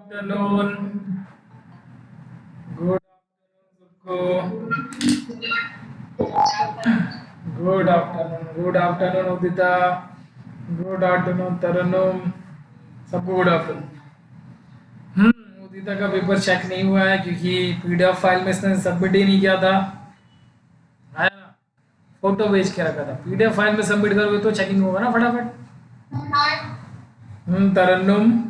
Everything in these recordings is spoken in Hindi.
आफ्टरनून। गुड आफ्टरनून सबको। गुड आफ्टरनून, गुड आफ्टरनून उदिता, गुड आफ्टरनून तरन्नुम, सबको गुड आफ्टरनून। उदिता का पेपर चेक नहीं हुआ है क्योंकि पीडीएफ फाइल में इसने सबमिट ही नहीं किया था, है ना। फोटो भेज के रखा था, पीडीएफ फाइल में सबमिट करोगे तो चेकिंग होगा ना फटाफट। तरन्नुम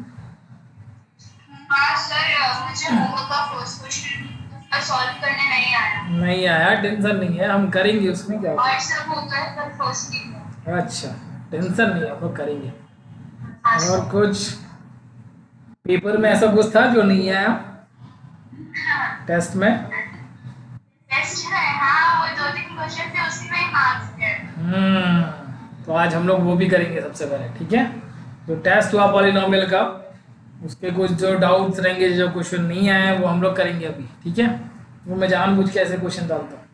नहीं आया, टेंशन नहीं है, हम करेंगे, उसमें क्या होगा। अच्छा, टेंशन नहीं है, हम लोग करेंगे। और कुछ पेपर में ऐसा कुछ था जो नहीं आया टेस्ट में? तो आज हम लोग वो भी करेंगे सबसे पहले, ठीक है। जो टेस्ट हुआ पॉलिनोमियल का, उसके कुछ जो डाउट्स रहेंगे, जो क्वेश्चन नहीं आए हैं वो हम लोग करेंगे अभी, ठीक है। वो मैं जानबूझ के ऐसे क्वेश्चन डालता हूँ।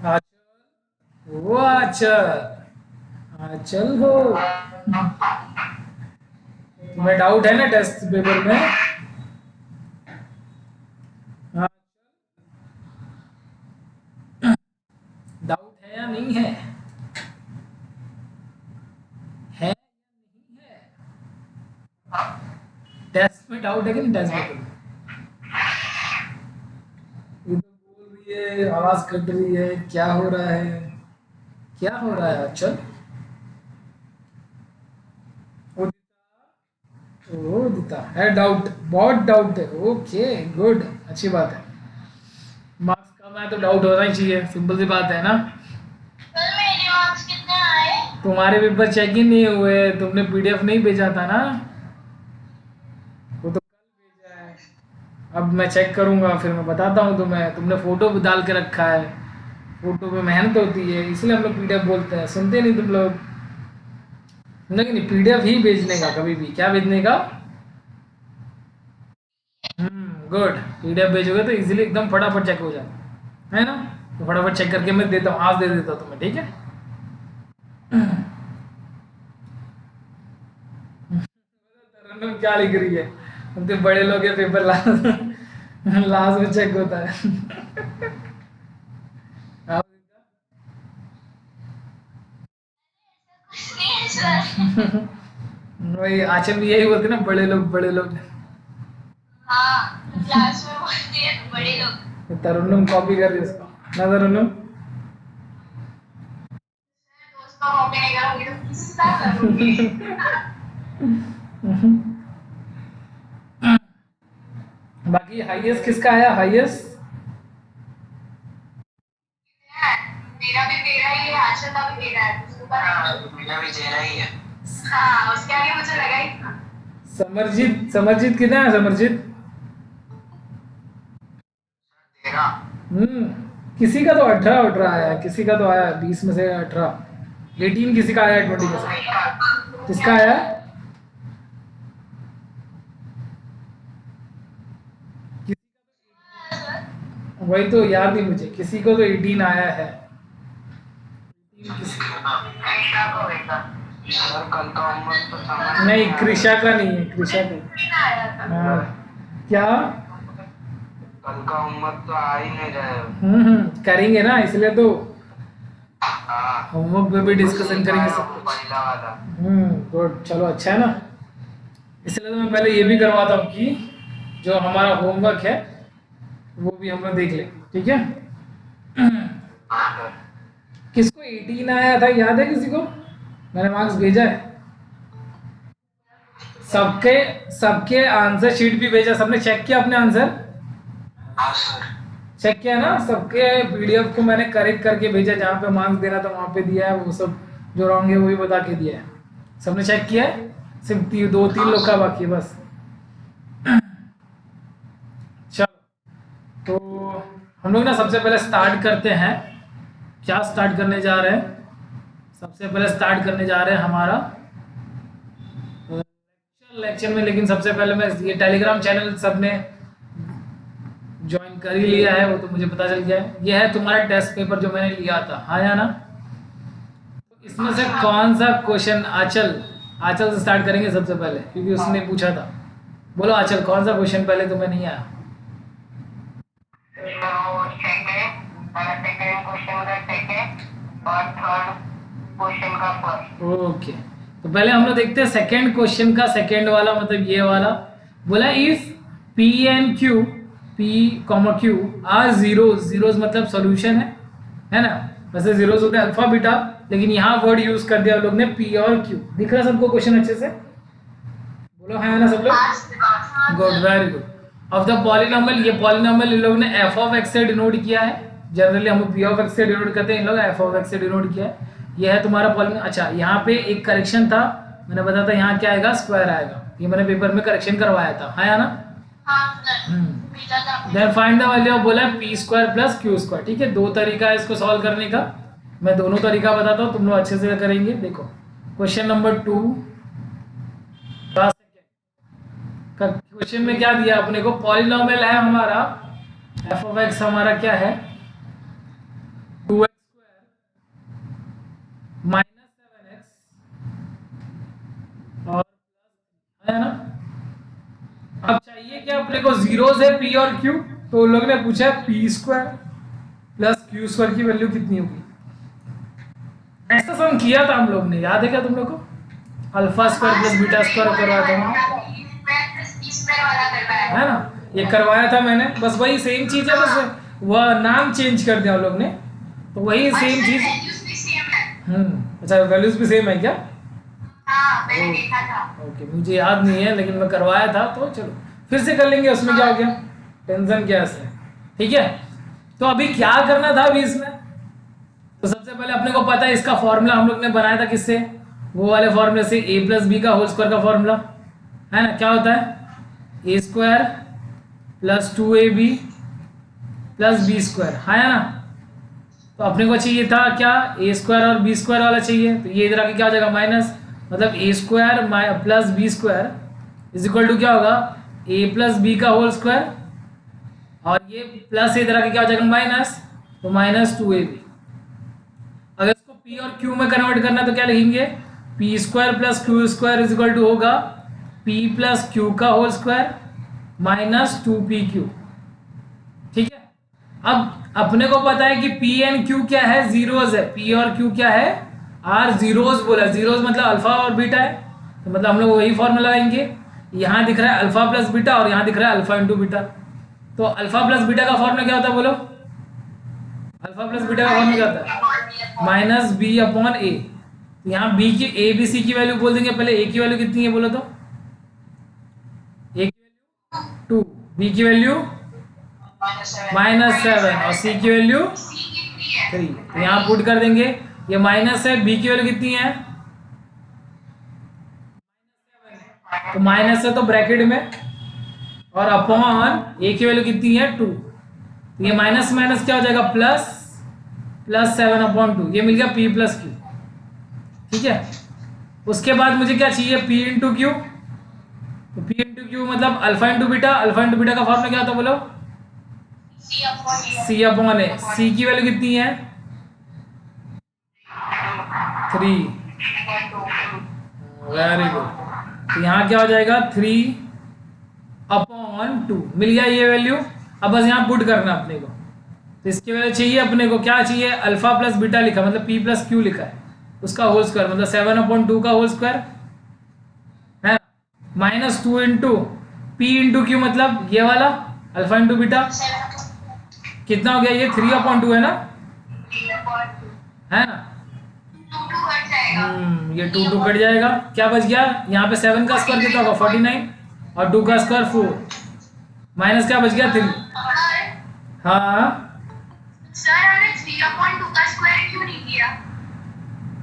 आचल, वो आचल, आचल हो। तुम्हें डाउट है ना टेस्ट पेपर में? डाउट है या नहीं है? है या नहीं है? टेस्ट में डाउट है कि नहीं? टेस्ट पेपर में ये तो बोल रही है, आवाज कट रही है, क्या हो रहा है, क्या हो रहा है? चल ओ दिता है, डाउट, बहुत डाउट है। ओके गुड, अच्छी बात है। मार्क्स कम है तो डाउट होना ही चाहिए, सिंपल सी बात है ना। तुम्हारे पेपर चेक ही नहीं हुए, तुमने पीडीएफ नहीं भेजा था ना, वो तो कल भेजा है। अब मैं चेक करूंगा, फिर मैं बताता हूँ तुम्हें। तुमने फोटो भी डाल के रखा है, फोटो में मेहनत होती है, इसलिए हम लोग पीडीएफ बोलते हैं, सुनते नहीं तुम लोग। नहीं नहीं, पीडीएफ ही भेजने का, कभी भी क्या भेजने का। गुड, पीडीएफ भेजोगे तो इजीली एकदम फटाफट चेक हो जाए, है ना। तो फटाफट चेक करके मैं देता हूँ, आज दे देता हूँ तुम्हें, ठीक है। तरन्नुम क्या लिख रही है? तुम तो बड़े लोग हैं, पेपर लास्ट लास्ट में चेक होता है। आप वही आचल भी यही बोलते ना, बड़े लोग, बड़े लोग। तरन्नुम कॉपी कर रही है उसको ना, तरन्नुम। बाकी हाईएस्ट किसका आया? हाईएस्ट समरजीत, समरजीत कितना है? समरजीत किसी का तो 18 आया, किसी का तो आया 20 में से 18, 18 किसी का आया, 20 में से किसका आया? वही तो याद नहीं मुझे, किसी को तो 18 आया है। नहीं, कृषा का नहीं है, कृषा का। हाँ, क्या? कल का होमवर्क तो आ ही नहीं रहे। करेंगे ना, इसलिए तो होमवर्क पे भी डिस्कशन करेंगे सब कुछ। पहला वाला गुड, चलो अच्छा है ना। इसलिए तो मैं पहले ये भी करवाता हूँ कि जो हमारा होमवर्क है वो भी हम लोग देख लें, ठीक है। किसको 18 आया था, याद है किसी को? मैंने मार्क्स भेजा है सबके, सबके आंसर शीट भी भेजा, सबने चेक किया अपने आंसर? चेक किया ना सबके? पीडीएफ को मैंने करेक्ट करके भेजा, जहाँ पे मार्क्स देना था वहाँ पे दिया है, वो सब जो रॉन्ग है वो भी बता के दिया है। सबने चेक किया है? सिर्फ 2-3 लोग का बाकी है बस। चलो, तो हम लोग ना सबसे पहले स्टार्ट करते हैं। क्या स्टार्ट करने जा रहे हैं? सबसे पहले स्टार्ट करने जा रहे हैं हमारा लेक्चर में। लेकिन सबसे पहले मैं ये टेलीग्राम चैनल सबने ज्वाइन कर ही लिया है, वो तो मुझे पता चल गया है। ये है तुम्हारा टेस्ट पेपर जो मैंने लिया था, हाँ या ना? इसमें से कौन सा क्वेश्चन, आंचल आंचल से स्टार्ट करेंगे सबसे पहले, क्योंकि उसने पूछा था। बोलो आंचल, कौन सा क्वेश्चन पहले तुम्हें नहीं आया? सेकंड क्वेश्चन का सेकंड और थर्ड क्वेश्चन का फर्स्ट। ओके, तो पहले हम लोग देखते हैं सेकंड क्वेश्चन का सेकंड वाला, मतलब ये वाला। बोला if P and Q, P comma Q R zeros, zeros मतलब सॉल्यूशन है ना। वैसे जीरोज होते हैं अल्फा बीटा, लेकिन यहाँ वर्ड यूज कर दिया हम लोग ने पी और क्यू। दिख रहा है सबको क्वेश्चन अच्छे से? बोलो है ना सब लोग? Good, very good. Of the polynomial, ये पॉलिनॉमियल इन लोगों ने एफ ऑफ एक्स से डिनोट किया है। जनरली हम लोग पी ऑफ एक्स से डिनोट करते हैं, इन लोग एफ ऑफ एक्स से डिनोट किया है। ये है तुम्हारा पॉलिनॉमियल। अच्छा, यहाँ पे एक करेक्शन था, मैंने बताया था यहाँ क्या आएगा, स्क्वायर आएगा। ये मैंने पेपर में करेक्शन करवाया था, है ना? Then find the value of, बोला P square plus Q square. ठीक है, दो तरीका है इसको सॉल्व करने का। मैं दोनों तरीका बताता हूँ, तुम लोग अच्छे से करेंगे। देखो क्वेश्चन नंबर 2 का क्वेश्चन में क्या दिया अपने को, पॉलिनॉमियल है हमारा एफ ऑफ एक्स, हमारा क्या है 2x स्क्वायर माइनस 7x और है ना। अब चाहिए क्या अपने को, जीरोस है पी और क्यू, तो उन लोगों ने पूछा P square plus Q square की वैल्यू कितनी होगी। ऐसा सम किया था हम लोग ने, याद है क्या तुम लोग को? Alpha square plus beta square करवाया था मैंने, है ना? ये करवाया था मैंने, बस वही सेम चीज है, बस वह नाम चेंज कर दिया हम लोग ने, तो वही सेम चीज। अच्छा, वैल्यूज भी सेम है क्या? ओके, मुझे याद नहीं है, लेकिन मैं करवाया था, तो चलो फिर से कर लेंगे, उसमें क्या हो गया, टेंशन क्या है। ठीक है, तो अभी क्या करना था अभी इसमें, तो सबसे पहले अपने को पता है इसका फॉर्मूला हम लोग ने बनाया था किससे, वो वाले फॉर्मूले से, ए प्लस बी का होल स्क्वायर का फॉर्मूला है ना। क्या होता है, A square plus 2ab plus B square, है ना। तो अपने को चाहिए था क्या, ए स्क्वायर और बी स्क्वायर वाला चाहिए, तो ये इधर आके क्या हो जाएगा माइनस, मतलब A square plus B square is equal to क्या होगा, ए प्लस बी का होल स्क्वायर, और ये प्लस इधर आके क्या हो जाएगा माइनस, तो माइनस 2ab। अगर इसको पी और क्यू में कन्वर्ट करना तो क्या लिखेंगे, P square plus Q square is equal to होगा पी प्लस क्यू का होल स्क्वायर माइनस 2pq। ठीक है, अब अपने को पता है कि पी एंड क्यू क्या है, जीरोज है, पी और क्यू क्या है, आर जीरोज बोला, जीरोज मतलब अल्फा और बीटा है, तो मतलब हम लोग वही फॉर्मूला लगाएंगे। यहाँ दिख रहा है अल्फा प्लस बीटा और यहाँ दिख रहा है अल्फा इंटू बीटा, तो अल्फा प्लस बीटा का फॉर्मूला क्या होता है बोलो, अल्फा प्लस बीटा का फॉर्मूला क्या होता है, माइनस बी अपॉन ए। यहाँ बी की, ए बी सी की वैल्यू बोल देंगे पहले, ए की वैल्यू कितनी है बोलो तो, ए की वैल्यू 2, बी की वैल्यू -7 और सी की वैल्यू 3। तो यहाँ पुट कर देंगे, ये माइनस है, बी की वैल्यू कितनी है, तो माइनस है तो ब्रैकेट में, और अपॉन ए की वैल्यू कितनी है 2, तो ये माइनस माइनस क्या हो जाएगा प्लस, प्लस 7 अपॉन 2, ये मिल गया पी प्लस क्यू। ठीक है, उसके बाद मुझे क्या चाहिए, पी इंटू क्यू, तो पी इंटू क्यू मतलब alpha into beta, alpha into beta का फॉर्मूला क्या होता है बोलो, सी अपॉन ए। सी की वैल्यू कितनी है 3, वेरी गुड। तो यहाँ क्या हो जाएगा 3 अपॉन 2, मिल गया ये वैल्यू। अब बस यहाँ पुट करना अपने को, तो इसकी वैल्यू चाहिए अपने को, क्या चाहिए, अल्फा प्लस बीटा लिखा, मतलब पी प्लस क्यू लिखा है, उसका होल स्क्वायर मतलब 7 अपॉन 2 का होल स्क्वायर है, minus 2 into P into Q मतलब ये वाला अल्फा इंटू बीटा, कितना हो गया ये 3 अपॉन 2 है ना, है ना। ये 2 कट जाएगा, क्या बच गया यहाँ पे, 7 का स्क्वायर कितना होगा 49 और 2 का स्क्वायर 4, माइनस क्या बच गया 3। हाँ सर हमने 3/2 का स्क्वायर क्यों नहीं किया,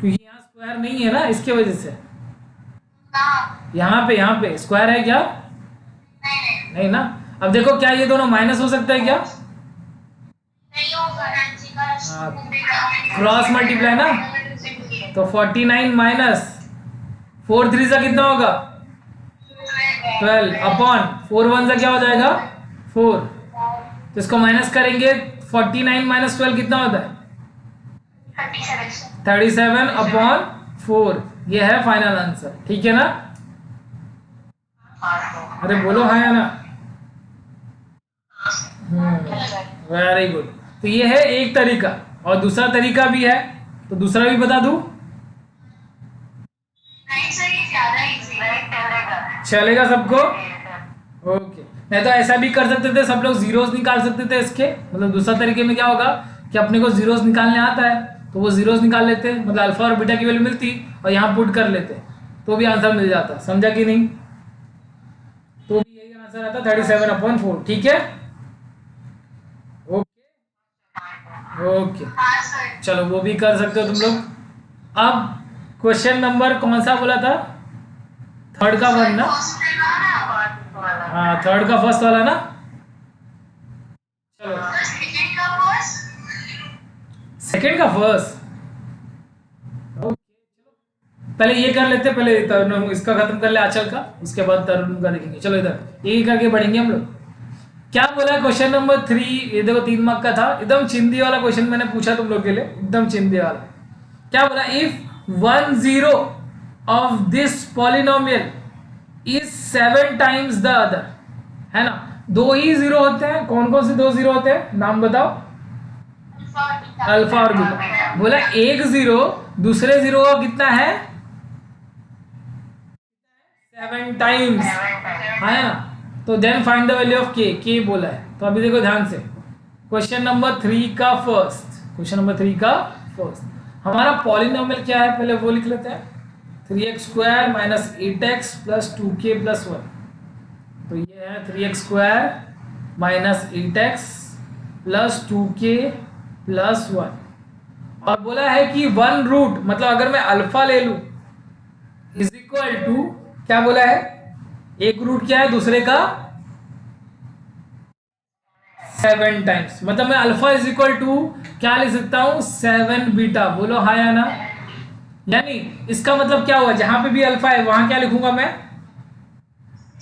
क्योंकि यहाँ स्क्वायर नहीं है ना, इसके वजह से। हाँ यहाँ पे स्क्वायर है क्या, नहीं नहीं ना। अब देखो क्या ये दोनों माइनस हो सकता है क्या, नहीं होगा रांची का क्रॉस मल्टीप्लाई ना, तो 49 माइनस 4 3 सा कितना होगा 12 अपॉन 4 1 सा क्या हो जाएगा 4, तो इसको माइनस करेंगे, 49 माइनस 12 कितना होता है 37 37/4 ये है फाइनल आंसर, ठीक है ना? अरे बोलो हाँ या ना। Very good. तो ये है एक तरीका, और दूसरा तरीका भी है, तो दूसरा भी बता दूं? नहीं सर, ये ज्यादा इजी है। चलेगा सबको? ओके। नहीं तो ऐसा भी कर सकते थे, सब लोग जीरोस निकाल सकते थे इसके, मतलब दूसरा तरीके में क्या होगा कि अपने को जीरोस निकालने आता है तो वो जीरोस निकाल लेते, मतलब अल्फा और बीटा की वैल्यू मिलती और यहाँ पुट कर लेते तो भी आंसर मिल जाता। समझा कि नहीं? तो भी यही आंसर आता 37/4, ठीक है? ओके ओके, हाँ सर। चलो वो भी कर सकते हो तुम लोग। अब क्वेश्चन नंबर कौन सा बोला था? थर्ड का वन ना? हाँ, थर्ड का फर्स्ट वाला ना? चलो सेकंड का फर्स्ट। सेकंड का फर्स्ट। पहले ये कर लेते, पहले तरुण इसका खत्म कर ले आंचल का, उसके बाद तरुण का देखेंगे। चलो इधर एक करके बढ़ेंगे हम लोग। क्या बोला क्वेश्चन नंबर 3? ये देखो 3 मार्क का था, एकदम चिंदी वाला क्वेश्चन मैंने पूछा तुम लोग के लिए, एकदम चिंदी वाला। क्या बोला? If 1 0 of this polynomial is 7 times the other, है ना? दो ही जीरो होते हैं, कौन कौन से दो जीरो होते हैं नाम बताओ? अल्फा और बीटा। बोला एक जीरो दूसरे जीरो का कितना है? 7 टाइम्स, है ना? तो then find the value of K बोला है। तो अभी देखो ध्यान से, क्वेश्चन नंबर 3 का फर्स्ट, क्वेश्चन नंबर 3 का फर्स्ट हमारा पॉलिनोमियल क्या है पहले वो लिख लेते हैं। 3x² - 8x + 2k + 1। तो ये है 3x² - 8x + 2k + 1। और बोला है कि 1 रूट, मतलब अगर मैं अल्फा ले लूं इज इक्वल टू, क्या बोला है? एक रूट क्या है दूसरे का? 7 टाइम्स, मतलब मैं अल्फा इज इक्वल टू क्या लिख सकता हूं? 7 बीटा। बोलो हाँ या ना? यानी इसका मतलब क्या हुआ? जहां पे भी अल्फा है वहां क्या लिखूंगा मैं?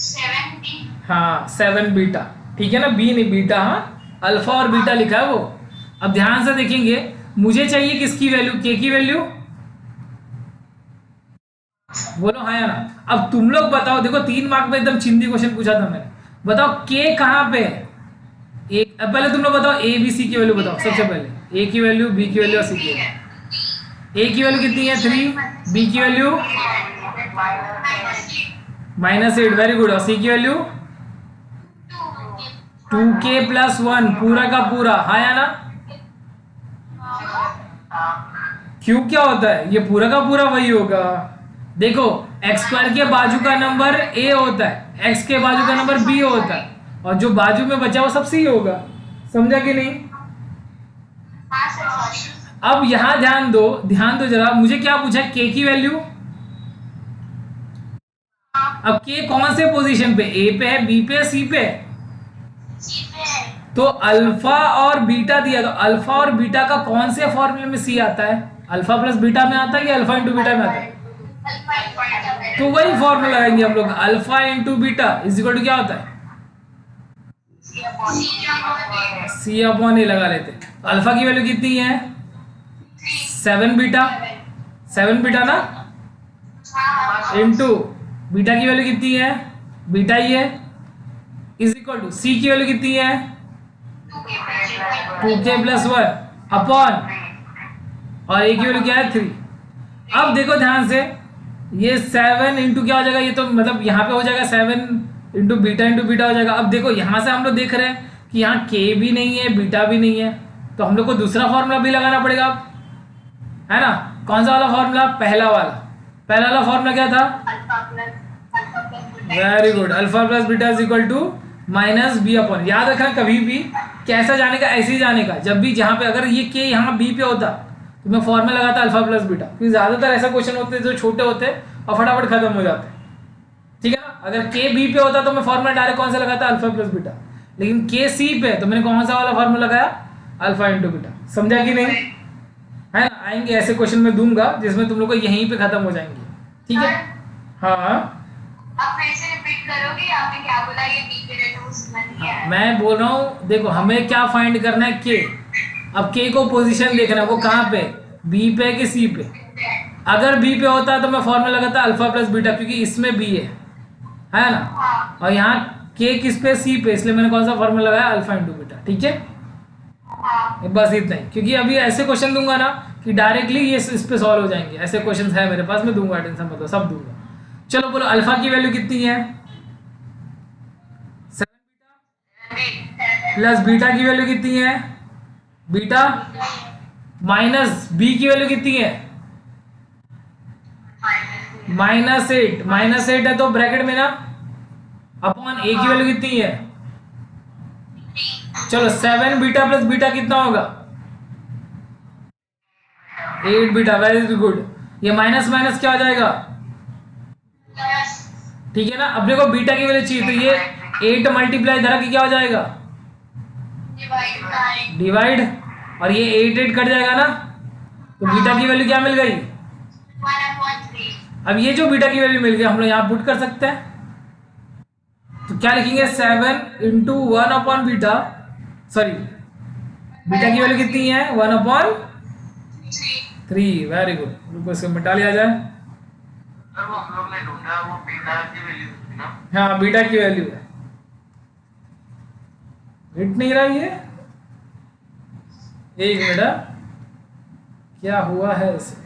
70। हाँ 7 बीटा, ठीक है ना? बी नहीं बीटा, हाँ अल्फा और बीटा लिखा है वो। अब ध्यान से देखेंगे, मुझे चाहिए किसकी वैल्यू? के की वैल्यू। बोलो हाँ या ना? अब तुम लोग बताओ, देखो 3 मार्क में एकदम चिंदी क्वेश्चन पूछा था मैंने, बताओ के कहाँ पे है? एक पहले तुम लोग बताओ ए बी सी की वैल्यू बताओ सबसे पहले। ए की वैल्यू, बी की वैल्यू और सी की वैल्यू। ए की वैल्यू कितनी है? 3। बी की वैल्यू -8, वेरी गुड। और सी की वैल्यू 2k + 1, पूरा का पूरा, हाँ या ना? क्यों क्या होता है? ये पूरा का पूरा वही होगा। देखो x² के बाजू का नंबर a होता है, x के बाजू का नंबर b होता है, और जो बाजू में बचा वो सब c होगा। समझा कि नहीं? हाँ सर। अब यहां ध्यान दो जरा, मुझे क्या पूछा? k की वैल्यू। अब k कौन से पोजीशन पे? a पे है, b पे है, c पे है? सी पे है। तो अल्फा और बीटा दिया, तो अल्फा और बीटा का कौन से फॉर्मूले में c आता है? अल्फा प्लस बीटा में आता है कि अल्फा इंटू बीटा में आता है? तो वही फॉर्मूला लगाएंगे हम लोग, alpha into beta is equal to क्या होता है? c/a लगा लेते। तो अल्फा की वैल्यू कितनी है? 7 बीटा, 7 बीटा ना, इंटू बीटा की वैल्यू कितनी है? बीटा ही है, इज इक्वल टू सी की वैल्यू कितनी है? 2k + 1 अपॉन, और ए की वैल्यू क्या है? 3। अब देखो ध्यान से, ये 7 इंटू क्या हो जाएगा? ये तो मतलब यहाँ पे हो जाएगा 7 इंटू बीटा हो जाएगा। अब देखो यहाँ से हम लोग देख रहे हैं कि यहाँ के भी नहीं है, बीटा भी नहीं है, तो हम लोग को दूसरा फॉर्मूला भी लगाना पड़ेगा, है ना? कौन सा वाला फॉर्मूला? पहला वाला फॉर्मूला क्या था? Very good, alpha plus beta is equal to -b/। याद रखना कभी भी कैसा जाने का, ऐसे ही जाने का। जब भी जहाँ पे अगर ये के यहाँ बी पे होता तो मैं फॉर्मूला लगाता अल्फा प्लस बीटा, क्योंकि ज्यादातर ऐसा क्वेश्चन होते हैं जो छोटे होते हैं और फटाफट खत्म हो जाते हैं, ठीक है ना? अगर के बी पे होता तो मैं फॉर्मूला डायरेक्ट कौन सा लगाता? Alpha plus beta. लेकिन के सी पे तो मैंने कौन सा वाला फॉर्मूला लगाया? Alpha into beta. समझा कि नहीं? है ना? आएंगे ऐसे क्वेश्चन में दूंगा जिसमें तुम लोग को यहीं पे खत्म हो जाएंगे, ठीक है? हाँ आप फिर से रिपीट करोगे? आपने क्या बोला? ये बी पे रहता है, उसमें नहीं है। मैं बोल रहा हूँ, देखो हमें क्या फाइंड करना है? के। अब के को पोजीशन देखना है, वो कहाँ पे? बी पे कि सी पे? अगर बी पे होता है तो मैं फॉर्मूला लगाता अल्फा प्लस बीटा, क्योंकि इसमें बी है ना, हाँ और यहाँ के किस पे? सी पे, इसलिए मैंने कौन सा फॉर्मूला लगाया? Alpha into beta. ठीक है, हाँ बस इतना ही, क्योंकि अभी ऐसे क्वेश्चन दूंगा ना कि डायरेक्टली ये इस पे सॉल्व हो जाएंगे। ऐसे क्वेश्चन है मेरे पास, मैं दूंगा, टेंशन मत लो, सब दूंगा। चलो बोलो अल्फा की वैल्यू कितनी है? 7 प्लस बीटा की वैल्यू कितनी है? बीटा माइनस बी की वैल्यू कितनी है? -8। -8 है तो ब्रैकेट में ना अपॉन ए की वैल्यू कितनी है? चलो 7 बीटा प्लस बीटा कितना होगा? 8 बीटा। Very good. ये माइनस माइनस क्या हो जाएगा? ठीक है ना। अब देखो बीटा की वैल्यू चाहिए, तो ये 8 मल्टीप्लाई इधर की क्या हो जाएगा? डिवाइड। और ये 8 कट जाएगा ना, तो बीटा की वैल्यू क्या मिल गई? अब ये जो बीटा की वैल्यू मिल गई हम लोग यहाँ पुट कर सकते हैं, तो क्या लिखेंगे? 7 into 1 upon beta, sorry beta की वैल्यू कितनी है? 1/3। Very good. रुको इसको मिटा लिया जाए। सर वो हम लोग ने ढूंढा वो बीटा की वैल्यू थी ना? हाँ बीटा की वैल्यू है। हिट नहीं रहा ये, एक मिनट, क्या हुआ है इसे?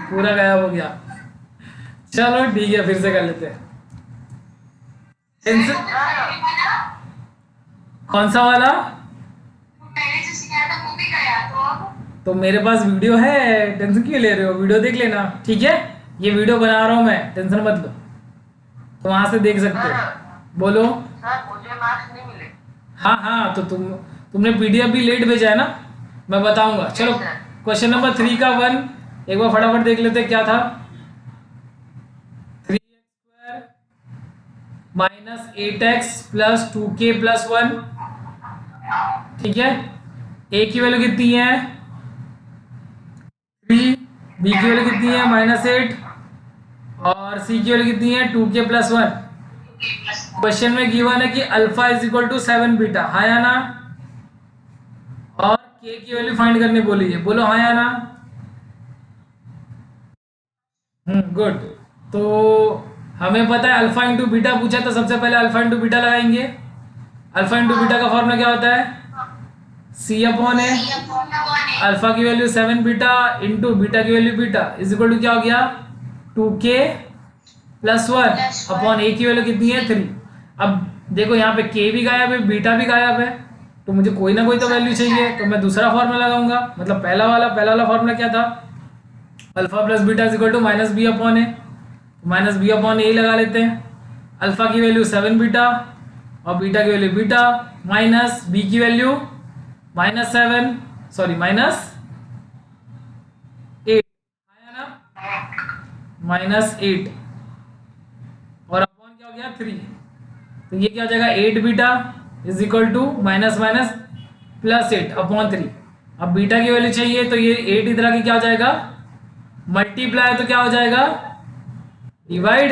पूरा गायब हो गया। चलो ठीक है, फिर से कर लेते हैं। कौन सा वाला? तो मेरे पास वीडियो है, टेंशन क्यों ले रहे हो? वीडियो देख लेना, ठीक है। ये वीडियो बना रहा हूँ मैं, टेंशन मत लो, तो वहां से देख सकते हो। बोलो। सर मुझे मार्क्स नहीं मिले। हाँ हाँ, तो तुमने पीडीएफ भी लेट भेजा है ना, मैं बताऊंगा। चलो क्वेश्चन नंबर 3 का 1 एक बार फटाफट देख लेते क्या था। 3x² minus 8x plus 2k plus 1। ठीक है, a की वैल्यू कितनी है? 3, b की वैल्यू कितनी है? -8, और c की वैल्यू कितनी है? 2k plus 1। क्वेश्चन में गिवन है कि alpha is equal to 7 beta, हाँ या ना? और k की वैल्यू फाइंड करने बोली है, बोलो हाँ या ना? गुड। तो हमें पता है अल्फा इंटू बीटा पूछा, तो सबसे पहले अल्फा इंटू बीटा लगाएंगे। अल्फा इंटू बीटा का फॉर्मूला क्या होता है? c upon A. अल्फा की वैल्यू 7 बीटा इंटू बीटा की value beta is equal to क्या हो गया? 2k प्लस 1 अपॉन ए की वैल्यू कितनी है? 3। अब देखो यहाँ पे k भी गायब है, बीटा भी गायब है, तो मुझे कोई ना कोई तो वैल्यू चाहिए, तो मैं दूसरा फॉर्मूला लगाऊंगा। मतलब पहला वाला फॉर्मूला क्या था? Alpha plus beta is equal to minus B upon A, minus B upon A लगा लेते हैं। अल्फा की वैल्यू 7 बीटा और बीटा की वैल्यू बीटा, माइनस बी की वैल्यू -7, सॉरी -8 आया ना, -8 और अपॉन क्या हो गया? 3। तो ये क्या हो जाएगा? 8 beta is equal to minus minus plus 8 upon 3। अब बीटा की वैल्यू चाहिए, तो ये 8 इधर की क्या हो जाएगा? मल्टीप्लाई, तो क्या हो जाएगा? डिवाइड,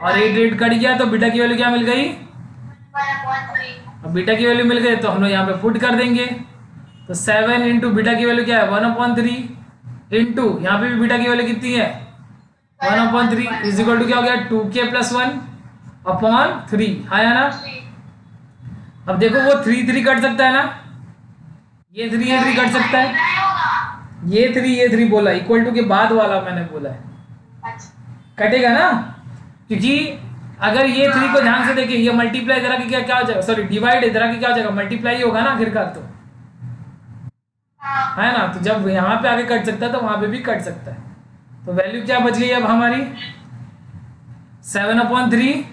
और 8 कट गया, तो बीटा की वैल्यू क्या मिल गई? अब बीटा की वैल्यू मिल गई तो हम लोग यहाँ पे पुट कर देंगे। तो 7 इंटू बीटा की वैल्यू क्या है? 1/3 इंटू यहाँ पे भी बीटा की वैल्यू कितनी है? 1/3 इज इक्वल टू क्या हो गया? 2k प्लस 1 अपॉन 3, हाँ या ना? अब देखो वो 3 कट सकता है ना, ये 3 कट सकता है, ये 3 बोला, इक्वल टू के बाद वाला मैंने बोला है, कटेगा ना? क्योंकि अगर ये 3 को ध्यान से देखें, ये मल्टीप्लाई इधर की क्या हो जाएगा? सॉरी डिवाइड इधर की क्या हो जाएगा? मल्टीप्लाई ही होगा ना आखिरकार, तो है ना? तो जब यहाँ पे आगे कट सकता है तो वहां पे भी कट सकता है। तो वैल्यू क्या बच गई अब हमारी? 7/3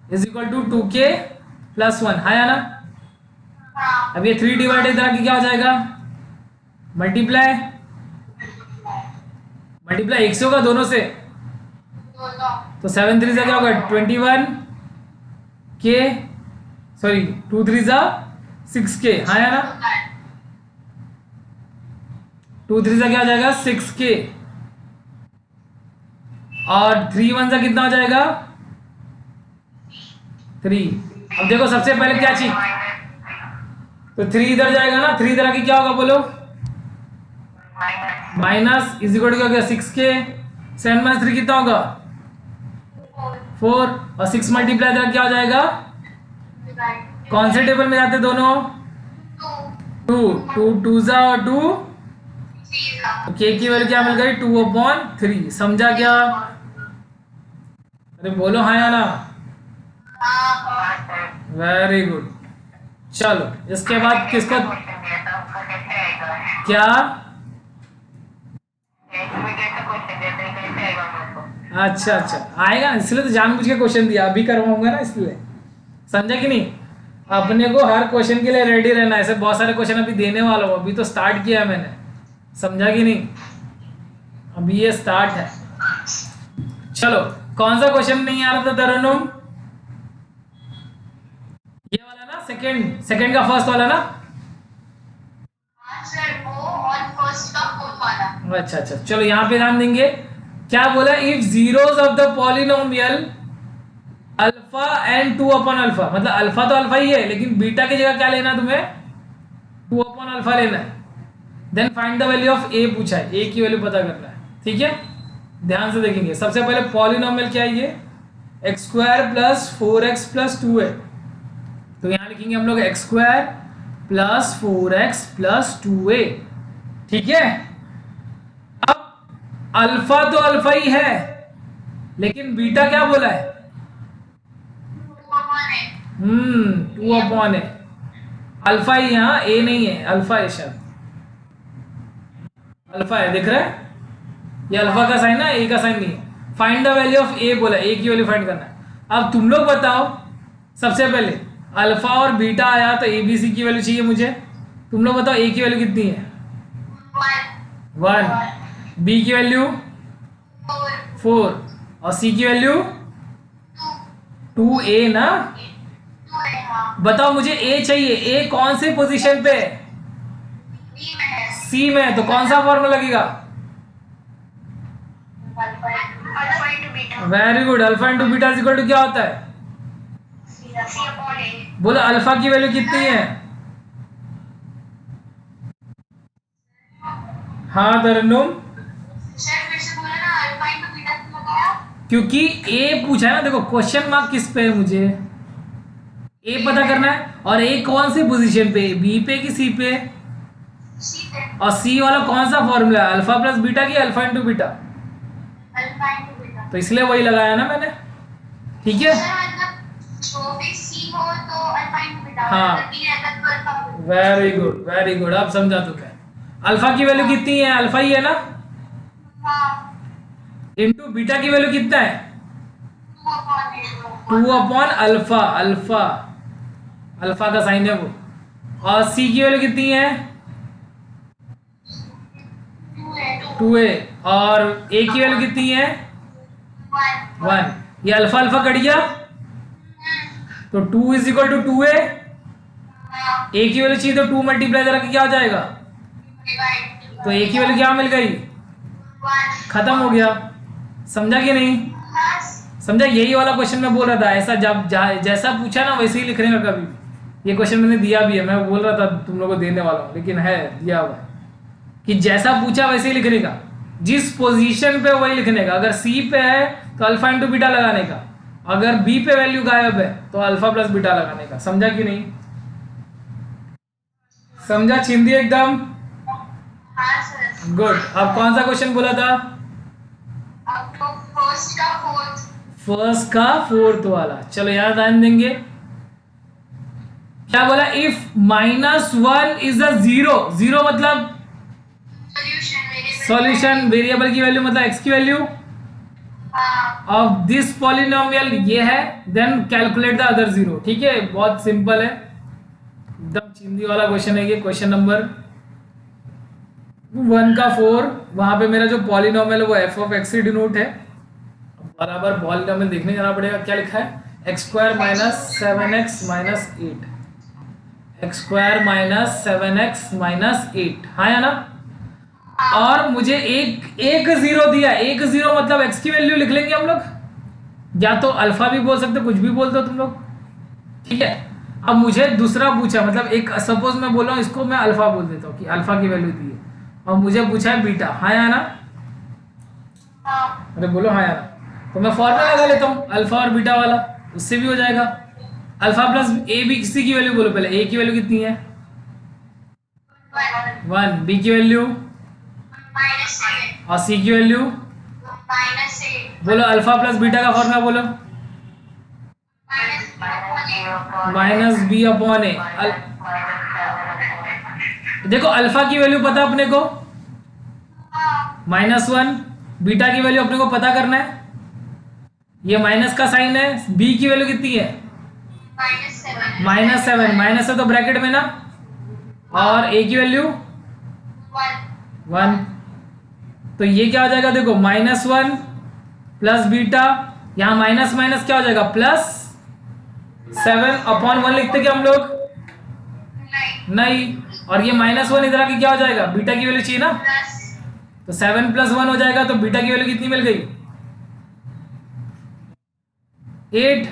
is equal to 2k plus 1, है ना? अब ये 3 डिवाइड इधर की क्या हो जाएगा? मल्टीप्लाई 1 से होगा दोनों से, तो 7 3 क्या होगा? 21k, सॉरी 2 3 6k, हाँ या ना? 2 3 क्या हो जाएगा? 6k, और 3 1 कितना हो जाएगा? 3, अब देखो सबसे पहले क्या चीज, तो 3 इधर जाएगा ना, 3 इधर आके क्या होगा बोलो, माइनस इज इक्वल टू क्या हो गया 6k, 7 माइनस 3 कितना होगा 4, और 6 मल्टीप्लाई इधर क्या हो जाएगा, कौन से टेबल में जाते दोनों, 2, 2 2 और 2, तो k की वैल्यू क्या मिल गई 2/3, समझा क्या, अरे बोलो हाँ या ना, वेरी गुड। चलो इसके बाद किसको क्या, अच्छा अच्छा आएगा, इसलिए तो जानबूझ के क्वेश्चन दिया, अभी करवाऊंगा ना इसलिए, समझा कि नहीं, अपने को हर क्वेश्चन के लिए रेडी रहना है, ऐसे बहुत सारे क्वेश्चन अभी देने वाला हूँ, अभी तो स्टार्ट किया है मैंने, समझा कि नहीं, अभी ये स्टार्ट है। चलो कौन सा क्वेश्चन नहीं आ रहा था तरन्नुम, ये वाला ना, सेकंड का फर्स्ट वाला ना, सर वो और फर्स्ट का फोर्थ वाला। अच्छा अच्छा चलो यहाँ पे ध्यान देंगे, क्या बोला, if zeros of the polynomial alpha and 2/अल्फा, मतलब अल्फा तो अल्फा ही है लेकिन बीटा की जगह क्या लेना है तुम्हें, 2/अल्फा लेना है, then find the value of A पूछा है, ए की वैल्यू पता करना है, ठीक है, ध्यान से देखेंगे। सबसे पहले पॉलिनोमियल क्या है ये, x² + 4x + 2a, तो यहाँ लिखेंगे हम लोग x² + 4x + 2a, ठीक है। अब अल्फा तो अल्फा ही है लेकिन बीटा क्या बोला है, 2/a, अल्फा ही, यहाँ ए नहीं है, अल्फा है, शायद अल्फा है, दिख रहा है ये अल्फा का साइन है, ए का साइन नहीं है। फाइंड द वैल्यू ऑफ ए बोला, ए की वैल्यू फाइंड करना है। अब तुम लोग बताओ, सबसे पहले अल्फा और बीटा आया तो ए बी सी की वैल्यू चाहिए मुझे, तुम लोग बताओ ए की वैल्यू कितनी है, 1, बी की वैल्यू 4 और सी की वैल्यू 2a ना, बताओ मुझे ए चाहिए, ए कौन से पोजीशन पे, सी में, तो कौन सा फॉर्मूला लगेगा, very good, alpha into beta equal to क्या होता है, बोलो अल्फा की वैल्यू कितनी है, हाँ तरन्नुम, क्योंकि ए पूछा है ना, देखो क्वेश्चन मार्क किस पे है, मुझे ए पता करना है, और ए कौन सी पोजीशन पे, बी पे कि सी पे, और सी वाला कौन सा फॉर्मूला है, अल्फा प्लस बीटा की अल्फा इंटू बीटा, तो इसलिए वही लगाया ना मैंने, ठीक है, हाँ वेरी गुड वेरी गुड, अब समझा तुम्हें, अल्फा की वैल्यू कितनी है, अल्फा ही है ना, इंटू बीटा की वैल्यू कितना है, 2/अल्फा, अल्फा अल्फा का साइन है वो, और सी की वैल्यू कितनी है 2a, और ए की वैल्यू कितनी है 1, ये अल्फा अल्फा कट गया तो 2 = 2a, ए की वैल्यू चाहिए तो 2 मल्टीप्लाई करके क्या हो जाएगा, तो ए की वैल्यू क्या मिल गई, खत्म हो गया, समझा कि नहीं, समझा, यही वाला क्वेश्चन मैं बोल रहा था, ऐसा जब जैसा पूछा ना वैसे ही लिखने का, कभी ये क्वेश्चन मैंने दिया भी है, मैं बोल रहा था तुम लोगों को देने वाला हूँ, लेकिन है दिया हुआ है कि जैसा पूछा वैसे ही लिखने का, जिस पोजीशन पे वही लिखने का, अगर सी पे है तो अल्फा इंटू बीटा लगाने का, अगर बी पे वैल्यू गायब है तो अल्फा प्लस बीटा लगाने का, समझा कि नहीं, समझा चिंदी एकदम, गुड। अब कौन सा क्वेश्चन बोला था, फर्स्ट का फोर्थ वाला, चलो यार ध्यान देंगे, क्या बोला, इफ -1 इज अ 0, 0 मतलब सॉल्यूशन, वेरिएबल की वैल्यू मतलब x की वैल्यू ऑफ दिस पॉलिनोमियल ये है, देन कैलकुलेट द अदर 0, ठीक है, बहुत सिंपल है, एकदम चिंदी वाला क्वेश्चन है ये, क्वेश्चन नंबर 1 का 4, वहां पे मेरा जो पॉलिनोमियल है वो f(x) से डिनोट है, बराबर पॉलिनोमियल देखने जाना पड़ेगा, क्या लिखा है, x² - 7x - 8, x² - 7x - 8, हाँ या ना, और मुझे एक 0 दिया, एक 0 मतलब x की वैल्यू लिख लेंगे हम लोग, या तो अल्फा भी बोल सकते, कुछ भी बोल दो तुम लोग, ठीक है। अब मुझे दूसरा पूछा, मतलब एक सपोज मैं बोल रहा हूँ इसको मैं अल्फा बोल देता हूँ कि अल्फा की वैल्यू दी है, और मुझे पूछा है बीटा, हाँ या ना? हाँ। अरे बोलो हाँ या ना। तो मैं फॉर्मूला लगा लेता हूँ अल्फा और बीटा वाला, उससे भी हो जाएगा। Alpha plus A B C की वैल्यू बोलो पहले, ए की वैल्यू कितनी है? 1, बी की वैल्यू -7 और सी की वैल्यू -8 बोलो। अल्फा प्लस बीटा का फॉर्मूला बोलो, माइनस बी अपॉन ए। देखो अल्फा की वैल्यू पता अपने को -1, बीटा की वैल्यू अपने को पता करना है, ये माइनस का साइन है। बी की वैल्यू कितनी है? -7, माइनस है तो ब्रैकेट में ना, और ए की वैल्यू 1। तो ये क्या हो जाएगा देखो, -1 प्लस बीटा, यहाँ माइनस माइनस क्या हो जाएगा +7/1 लिखते क्या हम लोग? नहीं। और ये -1 इधर आके क्या हो जाएगा, बीटा की वैल्यू चाहिए ना, तो 7 + 1 हो जाएगा। तो बीटा की वैल्यू कितनी मिल गई? 8।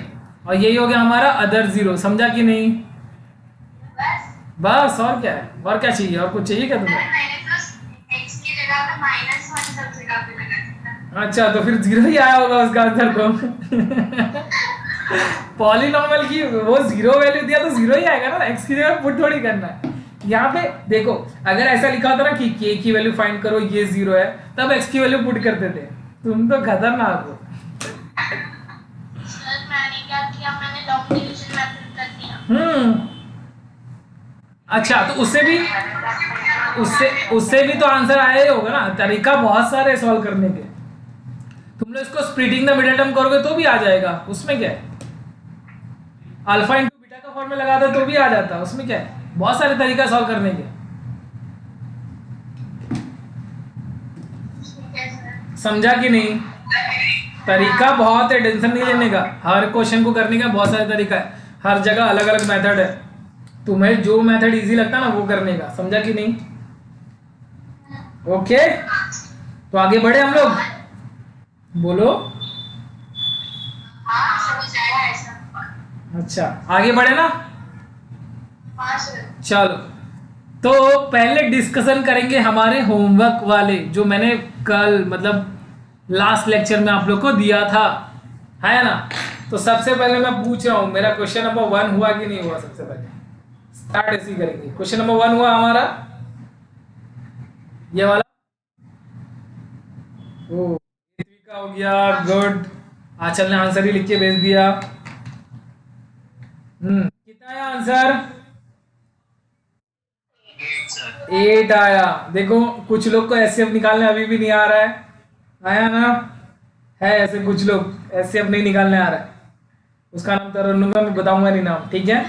और यही हो गया हमारा अदर 0। समझा कि नहीं? बस और क्या है, और क्या चाहिए, और कुछ चाहिए क्या तुम्हें? अच्छा, तो फिर 0 ही आया होगा उसका आंसर तो। पॉलिनॉमियल की वो 0 वैल्यू दिया तो 0 ही आएगा ना, एक्स की जगह पुट थोड़ी करना है। यहाँ पे देखो अगर ऐसा लिखा होता ना कि के की वैल्यू फाइंड करो, ये 0 है, तब एक्स की वैल्यू पुट करते थे। तुम तो खतरनाक हो। सर मैंने क्या किया, मैंने लॉन्ग डिवीजन मेथड कर दिया। अच्छा, तो उससे भी तो आंसर आया ही होगा ना। तरीका बहुत सारे सॉल्व करने के। तुम लोग इसको स्प्लिटिंग द मिडिल टर्म करोगे तो भी आ जाएगा, उसमें क्या है। अल्फा इंटू बीटा का फॉर्मूला लगा दो तो भी आ जाता है, उसमें क्या है। बहुत सारे तरीका सॉल्व करने के। समझा कि नहीं? तरीका बहुत है, टेंशन नहीं लेने का। हर क्वेश्चन को करने का बहुत सारे तरीका है, हर जगह अलग अलग मेथड है। तुम्हें जो मेथड इजी लगता है ना वो करने का। समझा कि नहीं? ओके, तो आगे बढ़े हम लोग। बोलो। अच्छा, आगे बढ़े ना। चलो, तो पहले डिस्कशन करेंगे हमारे होमवर्क वाले, जो मैंने कल मतलब लास्ट लेक्चर में आप लोग को दिया था, है ना। तो सबसे पहले मैं पूछ रहा हूं, मेरा क्वेश्चन नंबर 1 हुआ कि नहीं हुआ? सबसे पहले स्टार्ट ऐसे ही करेंगे। क्वेश्चन नंबर 1 हुआ हमारा ये वाला। ओ, का हो गया, गुड। आंचल ने आंसर ही लिख के भेज दिया। कितना आया आंसर? 8 आया। देखो कुछ लोग को एचसीएफ निकालने अभी भी नहीं आ रहा है, आया ना। है ऐसे कुछ लोग एचसीएफ नहीं निकालने आ रहा है, उसका नाम तरन्नुम, मैं बताऊंगा नहीं नाम, ठीक है।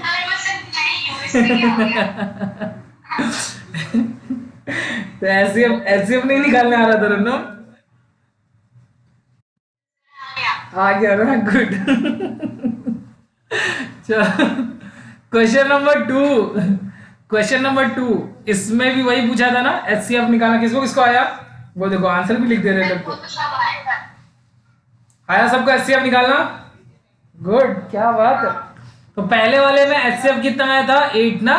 तो एचसीएफ नहीं निकालने आ रहा तरन्नुम, आ गया ना, गुड। क्वेश्चन नंबर 2, इसमें भी वही पूछा था ना, एचसीएफ निकालना। किसको किसको आया वो देखो, आंसर भी लिख दे रहे थे। आया सबको एचसीएफ निकालना? गुड, क्या बात है। तो पहले वाले में एचसीएफ कितना आया था? 8 ना,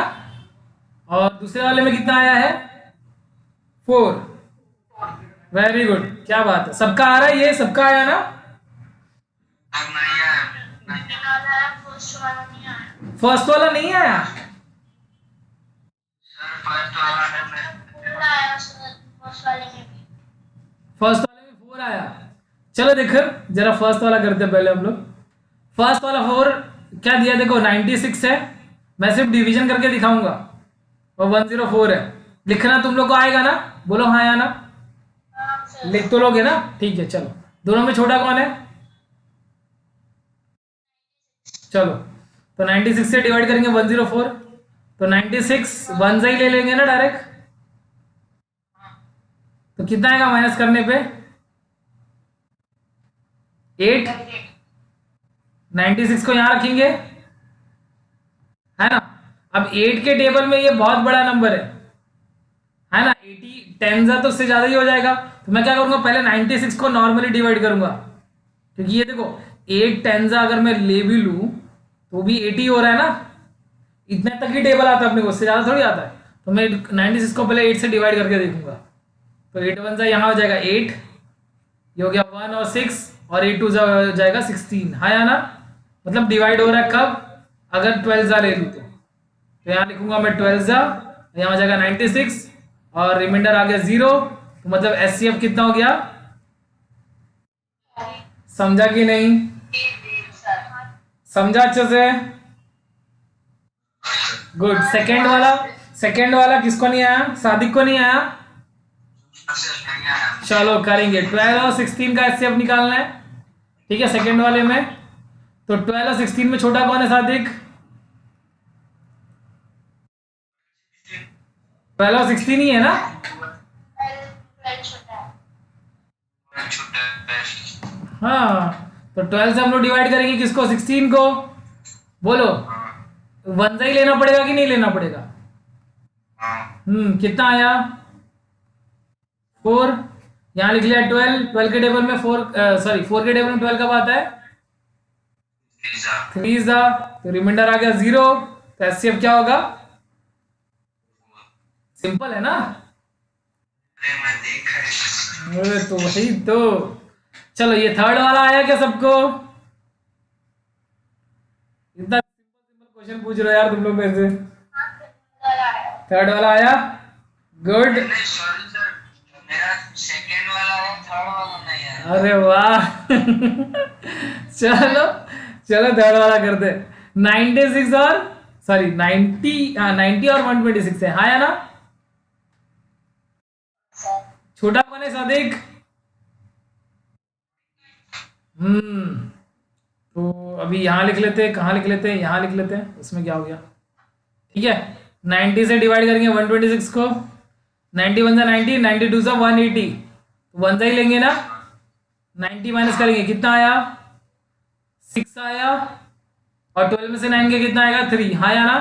और दूसरे वाले में कितना आया है? 4। वेरी गुड, क्या बात है। सबका आ रहा है, ये सबका आया ना? फर्स्ट वाला नहीं आया? फर्स्ट वाले में 4 आया। चलो देखो जरा फर्स्ट वाला करते हैं पहले हम लोग। फर्स्ट वाला 4 क्या दिया देखो, 96 है। मैं सिर्फ डिवीजन करके दिखाऊंगा, और 104 है। लिखना तुम लोग को आएगा ना? बोलो हाँ या ना। लिख तो लोगे ना? ठीक है, चलो। दोनों में छोटा कौन है? चलो, तो 96 से डिवाइड करेंगे 104, तो 96 वन ही ले लेंगे ना डायरेक्ट। तो कितना आएगा माइनस करने पे? 8। 96 को यहां रखेंगे, है ना। अब 8 के टेबल में ये बहुत बड़ा नंबर है ना। 80 10 तो उससे ज्यादा ही हो जाएगा। तो मैं क्या करूंगा, पहले 96 को नॉर्मली डिवाइड करूंगा, क्योंकि ये देखो 8 10 अगर मैं ले भी लूं तो भी 80 हो रहा है ना, इतने तक ही टेबल आता है अपने को, उससे ज़्यादा थोड़ी आता है। तो मैं 96 को पहले 8 से डिवाइड करके देखूंगा। तो 8 वन सा यहाँ हो जाएगा 8, ये हो गया 1 और 6, और 8 टू हो जाएगा 16। हाँ या ना, मतलब डिवाइड हो रहा है कब, अगर 12 जा ले लूँ तो यहाँ लिखूंगा मैं 12 जा, यहाँ हो जाएगा 96 और रिमाइंडर आ गया 0। तो मतलब एचसीएफ कितना हो गया, समझा कि नहीं, समझा अच्छे से, गुड। सेकंड वाला किसको नहीं आया, सादिक को नहीं आया, चलो करेंगे। 12 और 16 का एचसीएफ निकालना है, ठीक है, सेकंड वाले में। तो 12 और 16 में छोटा कौन है सादिक, 12 और 16 ही है ना, हाँ। तो 12 से हम लोग डिवाइड करेंगे किसको, 16 को, बोलो। वन ही लेना पड़ेगा कि नहीं लेना पड़ेगा, कितना आया 4, यहाँ लिख लिया 12 के टेबल में 4, सॉरी 4 के टेबल में 12 कब आता है, 3 था, तो रिमाइंडर आ गया 0। तो एचसीएफ क्या होगा, सिंपल है ना, अरे तो वही तो। चलो ये थर्ड वाला आया क्या सबको, इतना सिंपल क्वेश्चन पूछ रहे हो यार तुम लोग मेरे से। थर्ड वाला आया, गुड, अरे वाह चलो चलो थर्ड वाला करते। 96 और सॉरी 90, 90 और 126 है, हाँ या ना, छोटा कौन है सादिक, तो अभी यहाँ लिख लेते हैं, कहाँ लिख लेते हैं, यहाँ लिख लेते हैं, उसमें क्या हो गया, ठीक है। 90 से डिवाइड करेंगे 126 को, 91 से 90, 92 से 180, वन ही लेंगे ना, 90 माइनस करेंगे कितना आया 6 आया, और 12 में से 9 के कितना आएगा 3, हाँ या ना,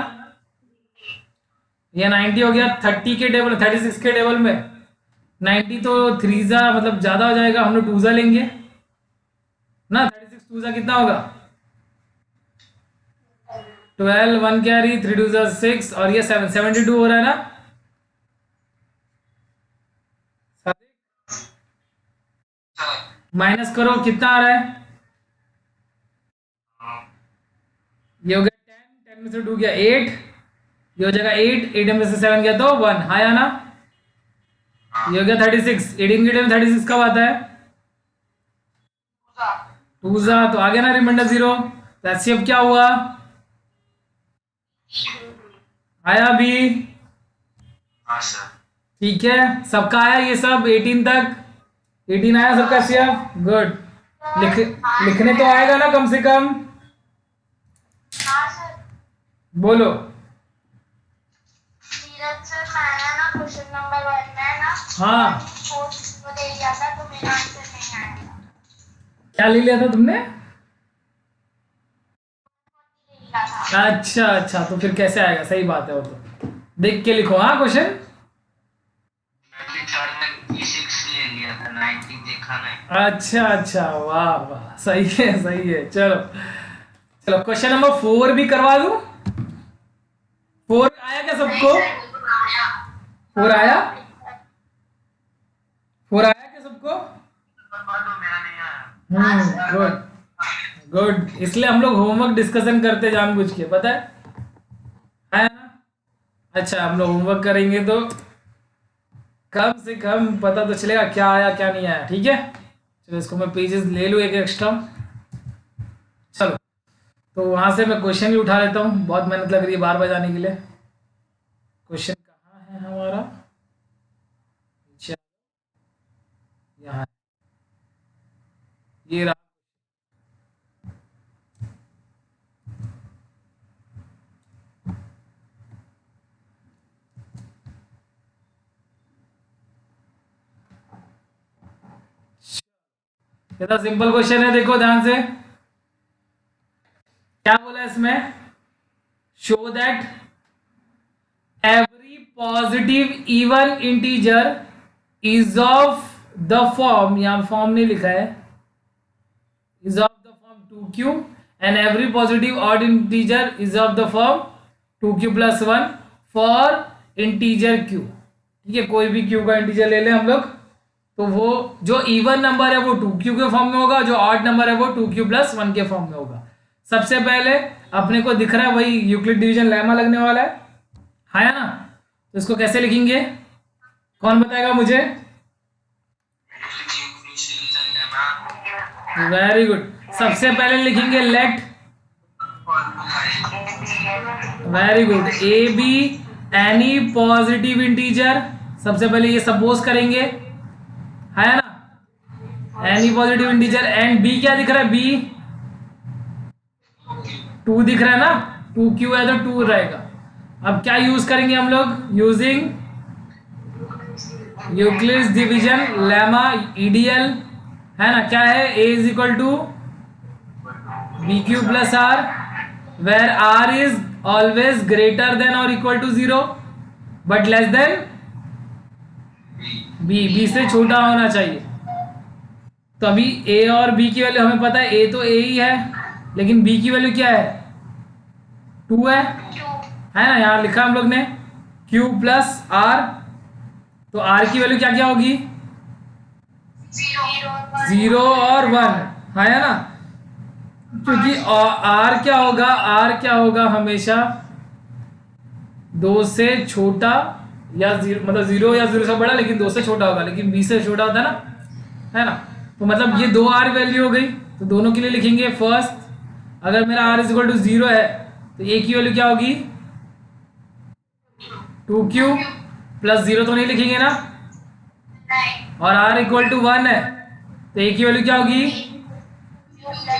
ये 90 हो गया 30 के टेबल, 36 के टेबल में 90, तो 3 जा मतलब ज्यादा हो जाएगा, हम लोग 2 जा लेंगे ना, 36 2 जा कितना होगा 12, 1 कैरी, 3 2 जा 6, और ये 7, 72 हो रहा है ना, माइनस करो कितना आ रहा है, ये हो गया 10, 10 में से 2 गया 8, ये हो जाएगा 8, 8 में से 7 गया तो 1, हाँ या ना, ये हो गया 36, 18 के टाइम 36 कब आता है 2 जा, तो आ गया ना रिमाइंडर 0। तो एचसीएफ क्या हुआ, आया अभी, ठीक है, सबका आया ये सब 18 तक, 18 आया सबका एचसीएफ, गुड। लिखने तो आएगा ना कम से कम, बोलो, क्वेश्चन नंबर 1 में ना, हाँ को दे दिया था तो मेरा आंसर नहीं आया, क्या ले लिया था तुमने, लिया था। अच्छा अच्छा, तो फिर कैसे आएगा, सही बात है, वो तो देख के लिखो, हाँ क्वेश्चन, अच्छा अच्छा, वाह वाह, सही है, चलो चलो क्वेश्चन नंबर 4 भी करवा दूं, 4 आया क्या सबको, 4 आया, 4 आया क्या सबको, गुड गुड, इसलिए हम लोग होमवर्क डिस्कशन करते जानबूझ के, पता है ना, अच्छा हम लोग होमवर्क करेंगे तो कम से कम पता तो चलेगा क्या आया क्या नहीं आया, ठीक है। चलो इसको मैं पेजेस ले लूँ एक एक्स्ट्रा, चलो तो वहां से मैं क्वेश्चन भी उठा लेता हूँ, बहुत मेहनत लग रही है बार बार जाने के लिए। क्वेश्चन कहाँ है हमारा, यहाँ, ये रहा, कितना सिंपल क्वेश्चन है, देखो ध्यान से, क्या बोला इसमें, show that every positive even integer is of the form, यहां फॉर्म नहीं लिखा है, is of the form 2q and every positive odd integer is of the form 2q + 1 for integer q। ठीक है, कोई भी q का इंटीजर ले लें हम लोग, तो वो जो इवन नंबर है वो 2q के फॉर्म में होगा, जो ऑड नंबर है वो 2q + 1 के फॉर्म में होगा। सबसे पहले अपने को दिख रहा है वही यूक्लिड डिवीजन लेमा लगने वाला है ना? तो इसको कैसे लिखेंगे, कौन बताएगा मुझे? Very good. सबसे पहले लिखेंगे let, very good, A be any positive integer. सबसे पहले ये सपोज करेंगे, है ना, any positive integer. And B क्या दिख रहा है, बी 2 दिख रहा है ना, 2q है तो 2 रहेगा। अब क्या यूज करेंगे हम लोग, using Euclid's division lemma EDL, है ना? क्या है, a = bq + r, where r is always greater than और equal to 0 but less than b से छोटा होना चाहिए। तो अभी a और b की वैल्यू हमें पता है, a तो a ही है, लेकिन b की वैल्यू क्या है, 2 है ना? यहाँ लिखा हम लोग ने q + r, तो r की वैल्यू क्या क्या होगी, 0 और 1, है ना? क्योंकि r क्या होगा हमेशा 2 से छोटा या 0, मतलब 0 या 0 से बड़ा, लेकिन 2 से छोटा होगा, लेकिन b से छोटा होता है ना, है ना? तो मतलब ये 2 r वैल्यू हो गई, तो दोनों के लिए लिखेंगे फर्स्ट, अगर मेरा r = 0 है तो a की वैल्यू क्या होगी, 2q + 0 तो नहीं लिखेंगे ना, और r = 1 है तो a की वैल्यू क्या होगी,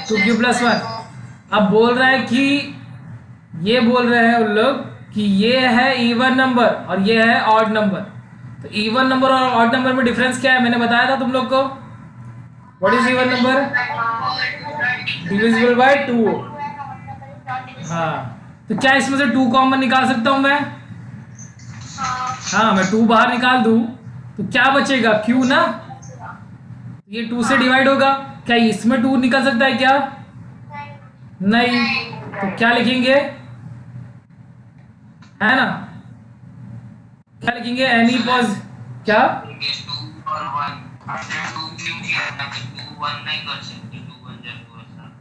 2q + 1। अब बोल रहा है कि ये बोल रहे हैं उन लोग कि ये है इवन नंबर और ये है ऑड नंबर। तो इवन नंबर और ऑड नंबर में डिफरेंस क्या है, मैंने बताया था तुम लोग को, what is even number, divisible by 2। हाँ, तो क्या इसमें से 2 कॉमन निकाल सकता हूं मैं, हाँ, मैं 2 बाहर निकाल दूं तो क्या बचेगा, q ना, ये 2 से डिवाइड होगा। क्या इसमें 2 निकल सकता है क्या, नहीं, तो क्या लिखेंगे, है ना, क्या लिखेंगे, एनी पॉज, क्या,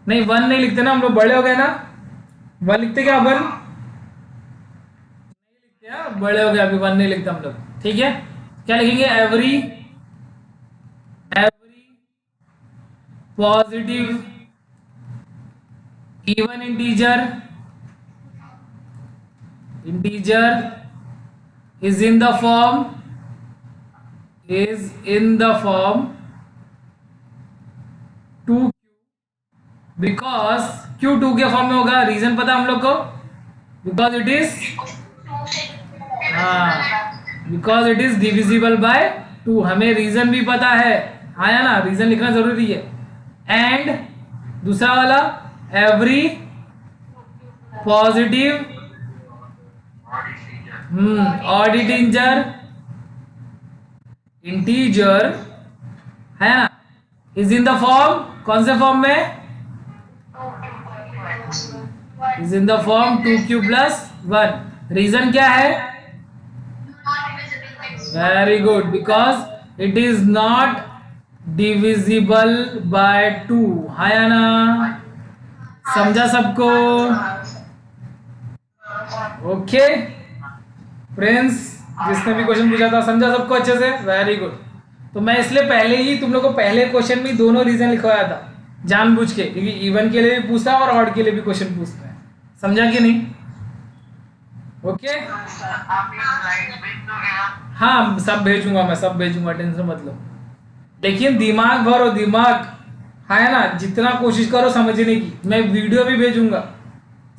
नहीं 1 नहीं लिखते ना हम लोग, बड़े हो गए ना, 1 लिखते क्या, 1 नहीं लिखते, बड़े हो गए, अभी 1 नहीं लिखते हम लोग, ठीक है? क्या लिखेंगे, every positive even integer is in the form 2q, because q 2 के फॉर्म में होगा। रीजन पता हम लोग को, because it is divisible by 2। हमें रीजन भी पता है, आया ना, रीजन लिखना जरूरी है। एंड दूसरा वाला, एवरी पॉजिटिव ऑड इंटीजर है ना, इज इन द फॉर्म, कौन से फॉर्म में, is in the form 2q + 1। Reason क्या है, very good, because it is not divisible by 2, है ना? समझा सबको? ओके फ्रेंड्स, जिसने भी क्वेश्चन पूछा था समझा सबको अच्छे से, वेरी गुड। तो मैं इसलिए पहले ही तुम लोग को पहले क्वेश्चन में दोनों रीजन लिखवाया था जानबूझ के, क्योंकि इवन के लिए भी पूछता है और ऑड के लिए भी क्वेश्चन पूछता है। समझा कि नहीं? ओके, हाँ सब भेजूंगा, मैं सब भेजूंगा, टेंशन मत लो। लेकिन दिमाग भरो, दिमाग है ना, जितना कोशिश करो समझने की। मैं वीडियो भी भेजूंगा,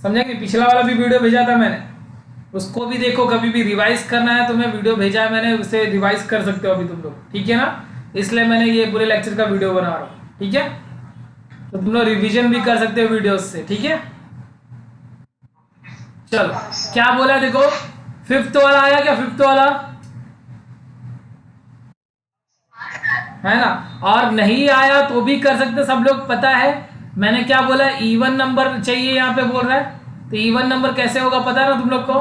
समझा कि पिछला वाला भी वीडियो भेजा था मैंने, उसको भी देखो। कभी भी रिवाइज करना है तो मैं वीडियो भेजा है मैंने, उसे रिवाइज कर सकते हो अभी तुम लोग, ठीक है ना? इसलिए मैंने ये पूरे लेक्चर का वीडियो बना रहा हूँ, ठीक है? तो तुम लोग रिवीजन भी कर सकते हो वीडियोस से, ठीक है? चलो, क्या बोला देखो, 5th वाला आया क्या, 5th वाला है ना? और नहीं आया तो भी कर सकते सब लोग, पता है मैंने क्या बोला, इवन नंबर चाहिए यहाँ पे बोल रहा है, तो इवन नंबर कैसे होगा पता है ना तुम लोग को?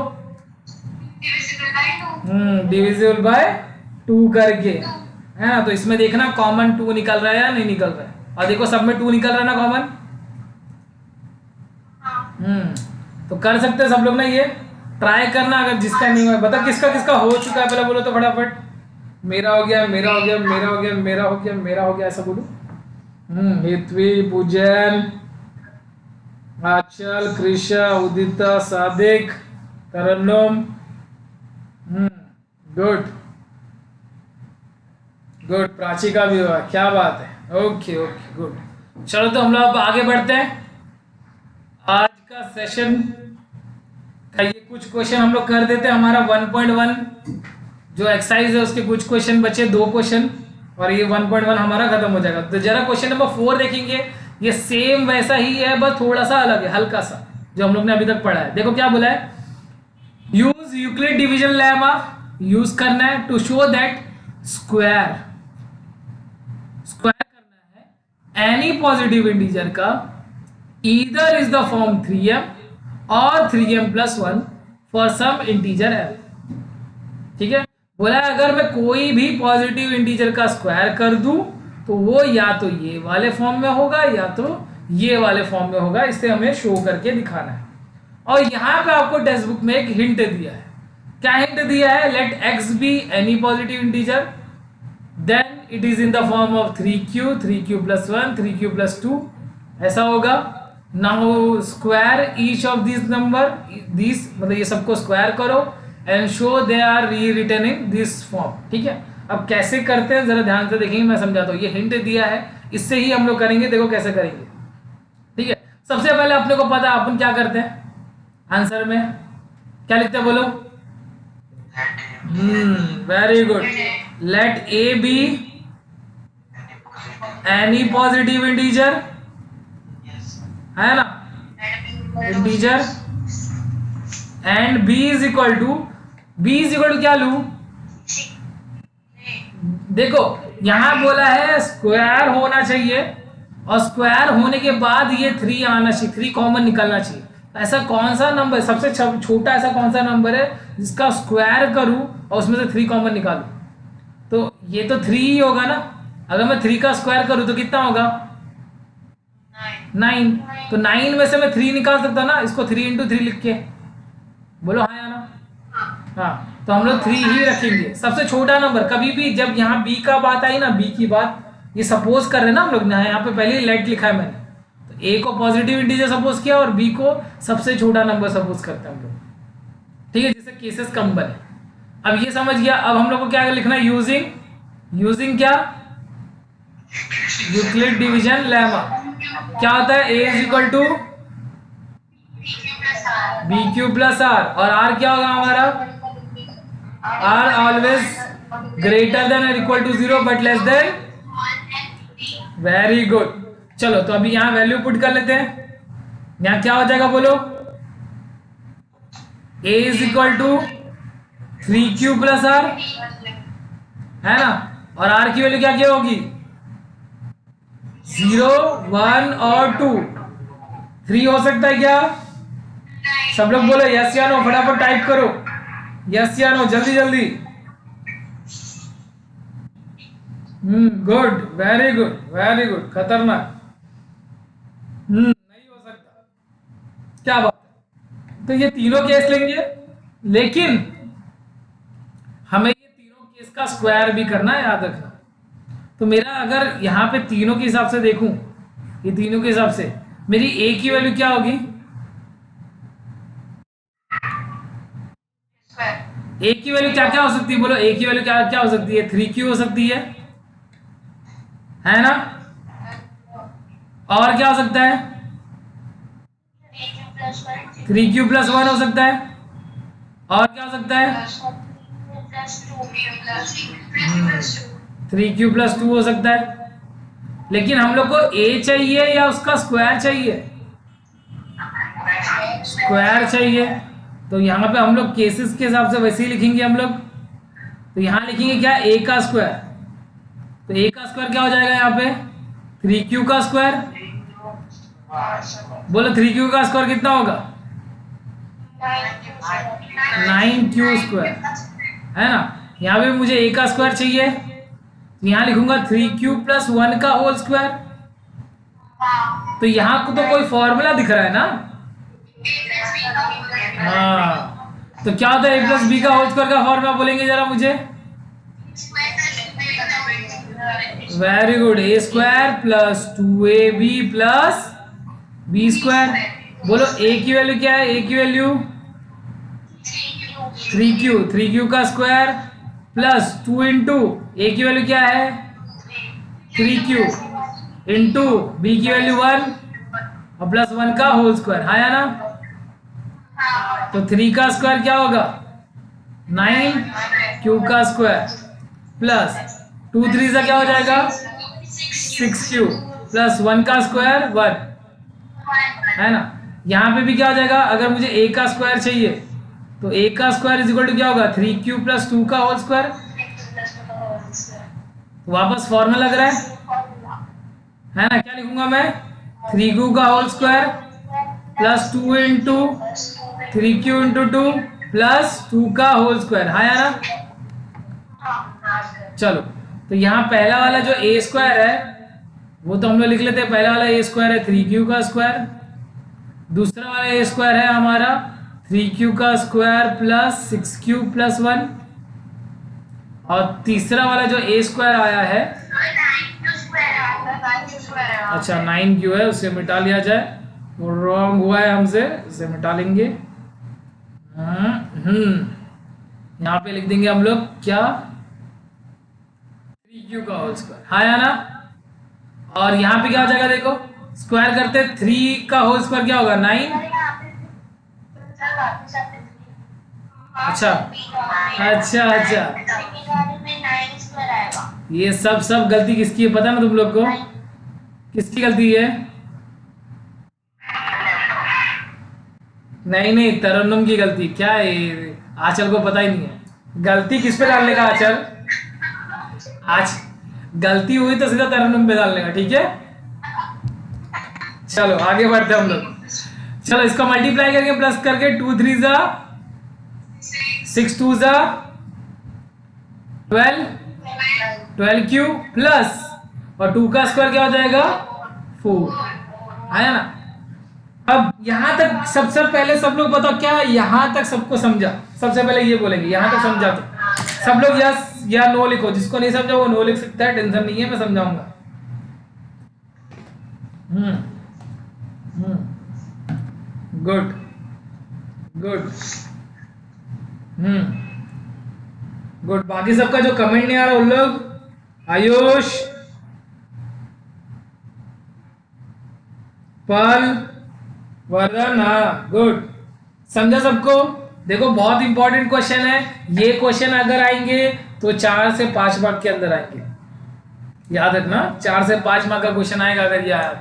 Divisible by 2। डिविजिबल बाय 2 करके, है ना। तो इसमें देखना कॉमन 2 निकल रहा है या नहीं निकल रहा है, और देखो सब में 2 निकल रहा है ना कॉमन। तो कर सकते हैं सब लोग ना, ये ट्राई करना। अगर जिसका नहीं हुआ बता, किसका किसका हो चुका है पहले बोलो तो फटाफट। मेरा हो गया, मेरा हो गया, मेरा हो गया, मेरा हो गया, मेरा हो गया, ऐसा बोलो। हितवी, पूजन, आंचल, कृषा, उदिता, सादिक, तरन्नुम। गुड गुड, प्राची का भी हुआ, क्या बात है। Okay okay good. चलो तो हम लोग अब आगे बढ़ते हैं। आज का सेशन का ये कुछ क्वेश्चन हम लोग कर देते हैं। हमारा 1.1 जो एक्सरसाइज है उसके कुछ क्वेश्चन बचे, 2 क्वेश्चन, और ये 1.1 हमारा खत्म हो जाएगा। तो जरा क्वेश्चन नंबर 4 देखेंगे। ये सेम वैसा ही है, बस थोड़ा सा अलग है, हल्का सा, जो हम लोग ने अभी तक पढ़ा है। देखो क्या बोला है, use Euclid division lemma use करना है टू शो दैट स्क्वायर करना है एनी पॉजिटिव इंटीजर का either is the form 3m और 3m+1 for some integer m। ठीक है, बोला है अगर मैं कोई भी पॉजिटिव इंटीजर का स्क्वायर कर दूं तो वो या तो ये वाले फॉर्म में होगा या तो ये वाले फॉर्म में होगा। इसे हमें शो करके दिखाना है। और यहाँ पे आपको टेक्स्ट बुक में एक हिंट दिया है। क्या हिंट दिया है, let x be any positive integer then it is in the form of 3q, 3q+1, 3q+2, ऐसा होगा। Now square each of this number, this मतलब ये सबको स्क्वायर करो and show they are rewritten in this form. ठीक है, अब कैसे करते हैं जरा ध्यान से देखेंगे, मैं समझाता हूँ। ये हिंट दिया है, इससे ही हम लोग करेंगे। देखो कैसे करेंगे। ठीक है, सबसे पहले अपने को पता है अपन क्या करते हैं, आंसर में क्या लिखते हैं बोलो। Very good, let A be any positive integer, है ना, integer, and b is equal to क्या लू। देखो यहां बोला है स्क्वायर होना चाहिए, और स्क्वायर होने के बाद ये 3 आना चाहिए, 3 कॉमन निकलना चाहिए। ऐसा कौन सा नंबर, सबसे छोटा ऐसा कौन सा नंबर है जिसका स्क्वायर करूं और उसमें से 3 कॉमन निकालूं? तो ये तो 3 ही होगा ना। अगर मैं 3 का स्क्वायर करूं तो कितना होगा, 9। तो 9 में से मैं 3 निकाल सकता ना, इसको 3 × 3 लिख के बोलो हाँ या ना। हाँ, तो हम लोग 3 ही रखेंगे, सबसे छोटा नंबर। कभी भी जब यहाँ b का बात आई ना, b की बात, ये सपोज कर रहे हैं ना हम लोग ने, यहाँ पे पहले ही लेट लिखा है मैंने, तो a को पॉजिटिव इंटीजर सपोज किया और b को सबसे छोटा नंबर सपोज करते हैं हम लोग। ठीक है, जिससे केसेस कम बने। अब ये समझ गया। अब हम लोग को क्या लिखना है, यूजिंग क्या, यूक्लिड डिवीजन लेमा। क्या होता है, a is equal to BQ+R, और R क्या होगा हमारा, R ऑलवेज ग्रेटर देन और equal to 0 but less than. Very good. चलो तो अभी यहाँ वैल्यू पुट कर लेते हैं। यहाँ क्या हो जाएगा बोलो, a is equal to 3q+R, है ना, और R की वैल्यू क्या क्या होगी, 0, 1 और 2। 3 हो सकता है क्या, सब लोग बोलो यस या नो, फटाफट टाइप करो यस या नो, जल्दी जल्दी। Good, very good, very good, खतरनाक। नहीं हो सकता, क्या बात है। तो ये तीनों केस लेंगे, लेकिन हमें ये तीनों केस का स्क्वायर भी करना है, याद रखना। तो मेरा अगर यहाँ पे तीनों के हिसाब से देखूं, ये तीनों के हिसाब से मेरी a की वैल्यू क्या होगी, a की वैल्यू क्या क्या हो सकती है बोलो, a की वैल्यू क्या क्या हो सकती है, 3q हो सकती है ना, और क्या हो सकता है, 3q+1 हो सकता है, और क्या हो सकता है, 3q+2 हो सकता है। लेकिन हम लोग को a चाहिए या उसका स्क्वायर चाहिए, स्क्वायर चाहिए। तो यहाँ पे हम लोग केसेस के हिसाब से वैसे ही लिखेंगे हम लोग। तो यहाँ लिखेंगे क्या, a का स्क्वायर। तो a का स्क्वायर क्या हो जाएगा यहाँ पे, 3q का स्क्वायर बोलो 3q का स्क्वायर कितना होगा? 9q स्क्वायर, है ना। यहाँ पे मुझे a का स्क्वायर चाहिए, तो यहाँ लिखूंगा 3q प्लस 1 का होल स्क्वायर। तो यहाँ को तो कोई फॉर्मूला दिख रहा है ना। हाँ, तो क्या होता है a प्लस बी का होल स्क्वायर का फॉर्मूला, बोलेंगे जरा मुझे। Very good, A square plus 2ab plus B square. बोलो a की वैल्यू क्या है? a की वैल्यू 3q का स्क्वायर प्लस 2 इंटू a की वैल्यू क्या है? 3q इंटू b की वैल्यू 1 और प्लस 1 का होल स्क्वायर, हाँ या ना। तो 3 का स्क्वायर क्या होगा? 9q का स्क्वायर प्लस 2 3 से क्या हो जाएगा? 6q प्लस 1 का स्क्वायर 1, है ना। यहाँ पे भी क्या हो जाएगा? अगर मुझे a का स्क्वायर चाहिए तो a का स्क्वायर इज इक्वल टू क्या होगा? 3q प्लस 2 का होल स्क्वायर। वापस फॉर्मूला लग रहा है ना। क्या लिखूंगा मैं? 3q का whole square plus 2 into 3q into 2 plus 2 का होल स्क्वायर, हाँ या ना। चलो, तो यहाँ पहला वाला जो a स्क्वायर है वो तो हम लोग लिख लेते हैं। पहला वाला a स्क्वायर है 3q का स्क्वायर, दूसरा वाला a स्क्वायर है हमारा 3q का स्क्वायर प्लस 6q प्लस 1, और तीसरा वाला जो a स्क्वायर आया है, अच्छा 9q है, उसे मिटा लिया जाए, वो रॉन्ग हुआ है हमसे, इसे मिटा लेंगे। यहाँ पे लिख देंगे हम लोग क्या? 3q का होल स्क्वायर, हाँ या ना। और यहाँ पे क्या हो जाएगा? देखो स्क्वायर करते 3 का होल स्क्वायर क्या होगा? 9। अच्छा अच्छा अच्छा, ये सब गलती किसकी है पता ना तुम लोग को? किसकी गलती है? नहीं, तरन्नुम की गलती। क्या है? आंचल को पता ही नहीं है। गलती किस पे डालने का आंचल? आज गलती हुई तो सीधा तरन्नुम पे डालने का, ठीक है। चलो आगे बढ़ते हम लोग। चलो इसको मल्टीप्लाई करके प्लस करके 2 3 जा 6 2 जा 12q प्लस और 2 का स्क्वायर क्या हो जाएगा? 4, है ना। अब यहां तक सबसे पहले सब लोग बताओ क्या यहां तक सबको समझा? सबसे पहले ये बोलेंगे यहां तक समझा, तो सब लोग यस या नो लिखो। जिसको नहीं समझा वो नो लिख सकता है, टेंशन नहीं है, मैं समझाऊंगा। Good good good. बाकी सबका जो कमेंट नहीं आ रहा उन लोग, आयुष, पल, वरदान, हाँ गुड, समझा सबको। देखो बहुत इंपॉर्टेंट क्वेश्चन है ये। क्वेश्चन अगर आएंगे तो 4 से 5 मार्क के अंदर आएंगे, याद रखना। 4 से 5 मार्क का क्वेश्चन आएगा अगर ये आया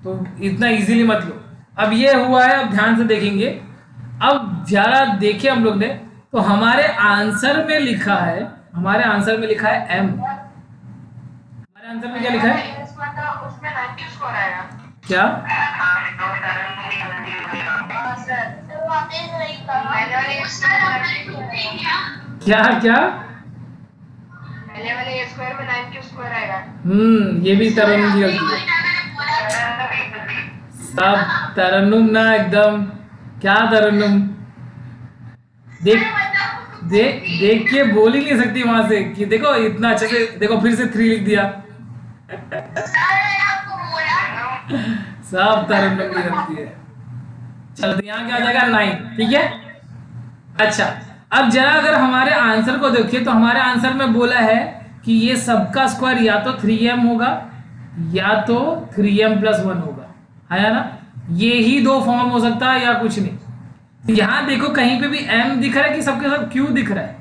तो इतना इजीली मत लो। अब ये हुआ है, अब ध्यान से देखेंगे। अब जरा देखे हम लोग ने, तो हमारे आंसर में लिखा है m। हमारे आंसर में क्या लिखा है? उसमें 9q स्क्वायर आएगा क्या? क्या पहले वाले a स्क्वायर में 9q स्क्वायर आएगा। ये भी तरन्नुम की गलती है। सब तरन्नुम ना, एकदम क्या तरन्नुम, देख के बोल ही नहीं सकती वहां से कि देखो इतना अच्छे से। देखो फिर से 3 लिख दिया। सब तरन्नुम की गलती है। चलो तो यहाँ क्या हो जाएगा? 9, ठीक है। अच्छा, अब जरा अगर हमारे आंसर को देखिए तो हमारे आंसर में बोला है कि ये सबका स्क्वायर या तो 3m होगा या तो 3m प्लस 1 होगा, है ना। ये ही 2 फॉर्म हो सकता है या कुछ नहीं। तो यहाँ देखो कहीं पे भी m दिख रहा है कि सबके सब q दिख रहा है?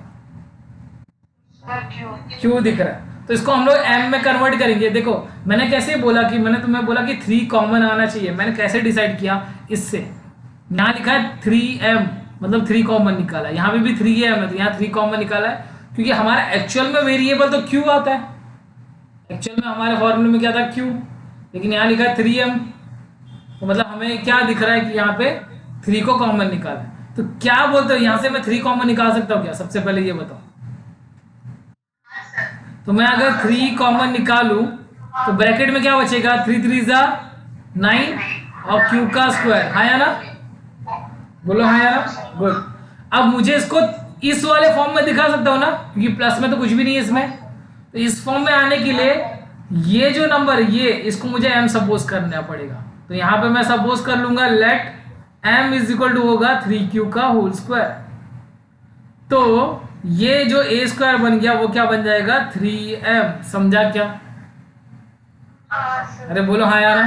q दिख रहा है। तो इसको हम लोग m में कन्वर्ट करेंगे। देखो मैंने कैसे बोला कि मैंने तुम्हें बोला कि 3 कॉमन आना चाहिए। मैंने कैसे डिसाइड किया? इससे यहाँ लिखा है 3m, मतलब 3 कॉमन निकाला। यहाँ पे भी 3m है तो यहाँ 3 कॉमन निकाला है, क्योंकि हमारा एक्चुअल में वेरिएबल तो q आता है। एक्चुअल में हमारे फॉर्मूले में क्या था? q, लेकिन यहाँ लिखा है 3m। तो मतलब हमें क्या दिख रहा है कि यहाँ पे 3 को कॉमन निकाला है। तो क्या बोलते हो, यहाँ से मैं 3 कॉमन निकाल सकता हूँ क्या? सबसे पहले ये बताओ। तो मैं अगर 3 कॉमन निकालूं तो ब्रैकेट में क्या बचेगा? 3 3 जा 9 और क्यू का स्क्वायर, हाँ या ना? बोलो हाँ या ना? गुड। अब मुझे इसको इस वाले फॉर्म में दिखा सकता हूँ ना, क्योंकि प्लस में तो कुछ भी नहीं है इसमें। तो इस फॉर्म में आने के लिए ये जो नंबर, ये इसको मुझे m सपोज करना पड़ेगा। तो यहाँ पे मैं सपोज कर लूंगा let m is equal to होगा 3q का होल स्क्वायर। तो ये जो a स्क्वायर बन गया वो क्या बन जाएगा? 3m। समझा क्या? अरे बोलो हाँ यार।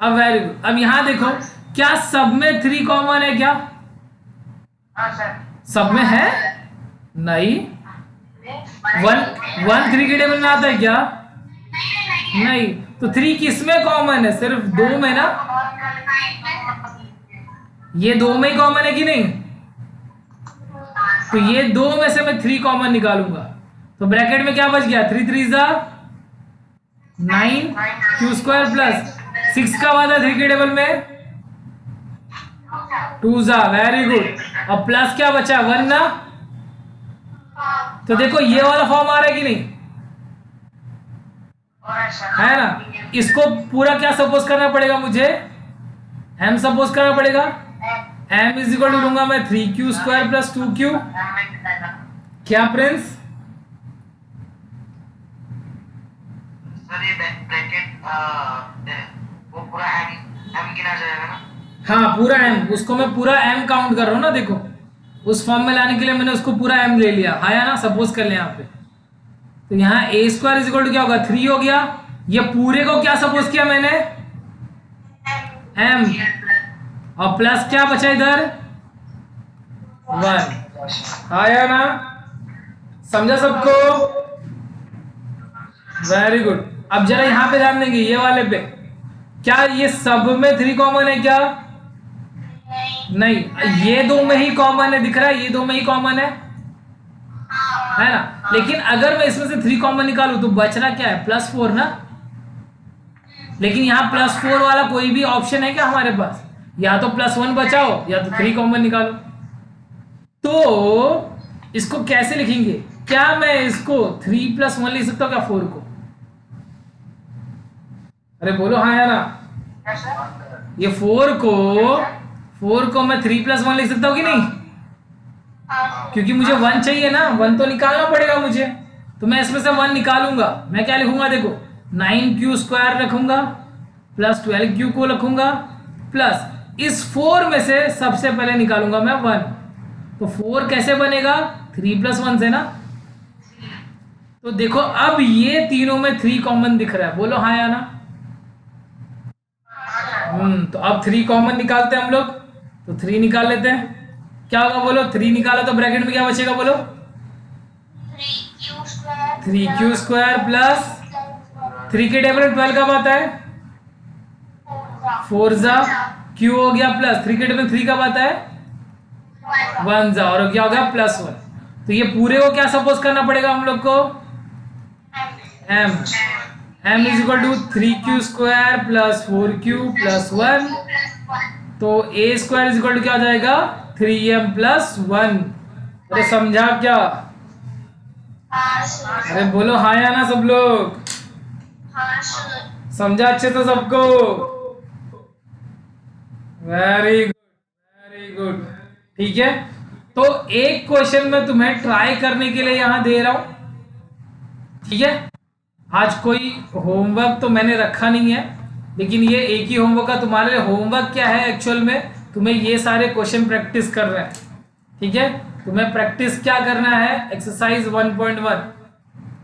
अब वेरी गुड। अब यहाँ देखो, क्या सब में 3 कॉमन है क्या? सब में है? नहीं। 1 3 के टेबल में आता है क्या? नहीं। तो 3 किस में कॉमन है? सिर्फ 2 में ना? ये 2 में ही कॉमन है कि नहीं? तो ये 2 में से मैं 3 कॉमन निकालूंगा। तो ब्रैकेट में क्या बच गया? 3 3 जा 9 क्यू स्क्वायर प्लस 6 का बाद 3 के टेबल में 2 जा। Very good. और प्लस क्या बचा? 1 ना? तो देखो ये वाला फॉर्म आ रहा है कि नहीं? है ना? इसको पूरा क्या सपोज करना पड़ेगा मुझे? m सपोज करना पड़ेगा। m इज इक्वल टू लूंगा मैं 3q स्क्वायर प्लस 2q। क्या प्रिंस? सर ये ब्रैकेट वो पूरा m गिना जाएगा ना? हाँ पूरा m, उसको मैं पूरा m काउंट कर रहा हूँ ना। देखो उस फॉर्म में लाने के लिए मैंने उसको पूरा m ले लिया, हाँ या ना? सपोज कर ले यहाँ पे। तो यहाँ a square is equal to क्या होगा? 3 हो गया। ये पूरे को क्या सपोज किया मैंने? m। और प्लस क्या बचा इधर? 1, हाँ या ना? समझा सबको? Very good. अब जरा यहाँ पे ध्यान देंगे, ये वाले पे। क्या ये सब में 3 कॉमन है क्या? नहीं। ये 2 में ही कॉमन है, दिख रहा है? ये 2 में ही कॉमन है ना? लेकिन अगर मैं इसमें से 3 कॉमन निकालूं तो बच रहा क्या है? +4 ना? लेकिन यहाँ +4 वाला कोई भी ऑप्शन है क्या हमारे पास? या तो +1 बचाओ या तो 3 कॉमन निकालो। तो इसको कैसे लिखेंगे? क्या मैं इसको 3 + 1 लिख सकता हूँ क्या 4 को? अरे बोलो हाँ या ना? ये 4 को मैं 3 + 1 लिख सकता हूँ कि नहीं? क्योंकि मुझे 1 चाहिए ना, 1 तो निकालना पड़ेगा मुझे। तो मैं इसमें से 1 निकालूंगा। मैं क्या लिखूंगा? देखो 9q स्क्वायर रखूंगा प्लस 12q को रखूंगा प्लस इस 4 में से सबसे पहले निकालूंगा मैं 1। तो 4 कैसे बनेगा? 3 + 1 से ना। तो देखो अब ये तीनों में 3 कॉमन दिख रहा है। बोलो हाँ या ना? तो अब 3 कॉमन निकालते हैं हम लोग। तो 3 निकाल लेते हैं। क्या होगा बोलो? 3 निकाला तो ब्रैकेट में क्या बचेगा बोलो? 3q स्क्वायर प्लस 3 के टेबल में 12 कब आता है? 4 जा q हो गया प्लस 3 के टेबल में 3 कब आता है? 1 जा। और क्या हो गया? +1। तो ये पूरे को क्या सपोज करना पड़ेगा हम लोग को? m is equal to 3q square plus 4q plus 1। तो a square is equal to क्या हो जाएगा? 3m plus 1। अरे समझा क्या? अरे बोलो हाँ या ना सब लोग? समझा अच्छे से सबको? Very good, very good. ठीक है, तो एक क्वेश्चन में तुम्हें ट्राई करने के लिए यहां दे रहा हूं। ठीक है, आज कोई होमवर्क तो मैंने रखा नहीं है, लेकिन ये एक ही होमवर्क का तुम्हारे लिए। होमवर्क क्या है एक्चुअल में? तुम्हें ये सारे क्वेश्चन प्रैक्टिस कर रहे हैं। ठीक है, तुम्हें प्रैक्टिस क्या करना है? एक्सरसाइज 1.1,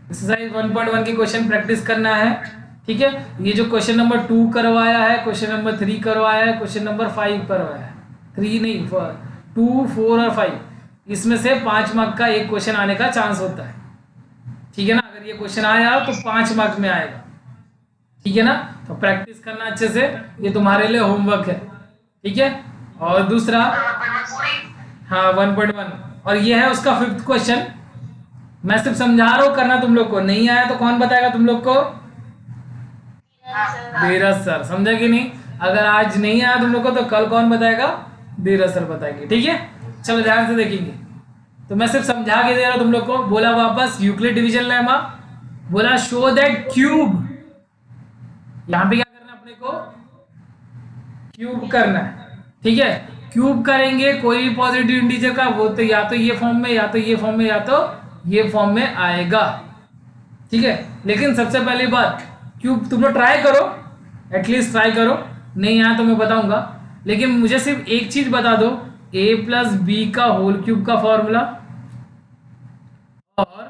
एक्सरसाइज 1.1 की क्वेश्चन प्रैक्टिस करना है। ठीक है, ये जो क्वेश्चन नंबर 2 करवाया है, क्वेश्चन नंबर 3 करवाया है, क्वेश्चन नंबर 5 करवाया है। 3 नहीं, 2, 4 और 5, इसमें से 5 मार्क का एक क्वेश्चन आने का चांस होता है। ठीक है ना? अगर ये क्वेश्चन आया तो 5 मार्क में आएगा। ठीक है ना? तो प्रैक्टिस करना अच्छे से, ये तुम्हारे लिए होमवर्क है। ठीक है, और दूसरा हाँ 1.1, और ये है उसका 5th क्वेश्चन। मैं सिर्फ समझा रहा हूँ, करना तुम लोग को। नहीं आया तो कौन बताएगा तुम लोग को? धीरज सर। समझा कि नहीं? अगर आज नहीं आया तुम लोग को तो कल कौन बताएगा? धीरज सर बताएंगे, ठीक है? चलो ध्यान से देखेंगे। तो मैं सिर्फ समझा के दे रहा हूं तुम लोग को। बोला वापस यूक्लिड डिवीजन लेमा, बोला शो दैट क्यूब, यहां पे क्या करना है अपने को? क्यूब करना है, ठीक है? क्यूब करेंगे कोई भी पॉजिटिव इंटीजर का, वो तो या तो ये फॉर्म में, या तो ये फॉर्म में, या तो ये फॉर्म में आएगा, ठीक है? लेकिन सबसे पहली बात, क्यूब तुम लोग ट्राई करो, एटलीस्ट ट्राई करो, नहीं आया तो मैं बताऊंगा। लेकिन मुझे सिर्फ एक चीज बता दो, a प्लस बी का होल क्यूब का फॉर्मूला और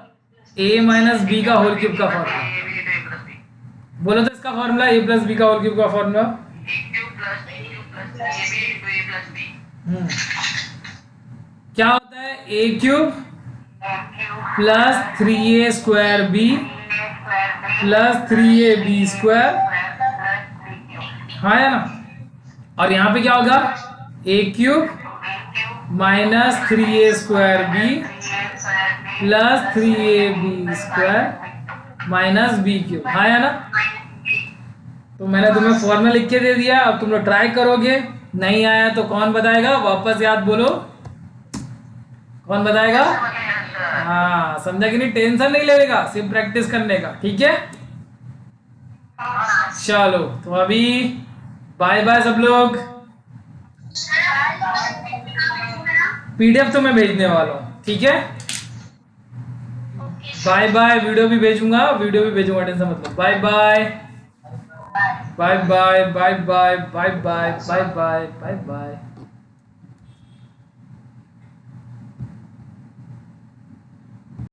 a माइनस बी का होल क्यूब का फॉर्मूला, बोलो तो इसका फॉर्मूला a प्लस बी का होल क्यूब का फॉर्मूला क्या होता है? a cube plus 3a square B plus 3ab square, हाँ है ना? और यहाँ पे क्या होगा? a cube minus 3a square B plus 3ab square minus B cube, हाँ है ना? तो मैंने तुम्हें फॉर्मूला लिख के दे दिया, अब तुम लोग ट्राई करोगे, नहीं आया तो कौन बताएगा? वापस याद बोलो, कौन बताएगा? हाँ, समझा कि नहीं? टेंशन नहीं लेने का, सिर्फ प्रैक्टिस करने का, ठीक है? चलो तो अभी बाय बाय सब लोग। पीडीएफ तो मैं भेजने वाला हूँ, ठीक है? बाय बाय, वीडियो भी भेजूंगा, टेंशन मत लो। Bye bye bye bye bye bye bye bye bye bye bye bye.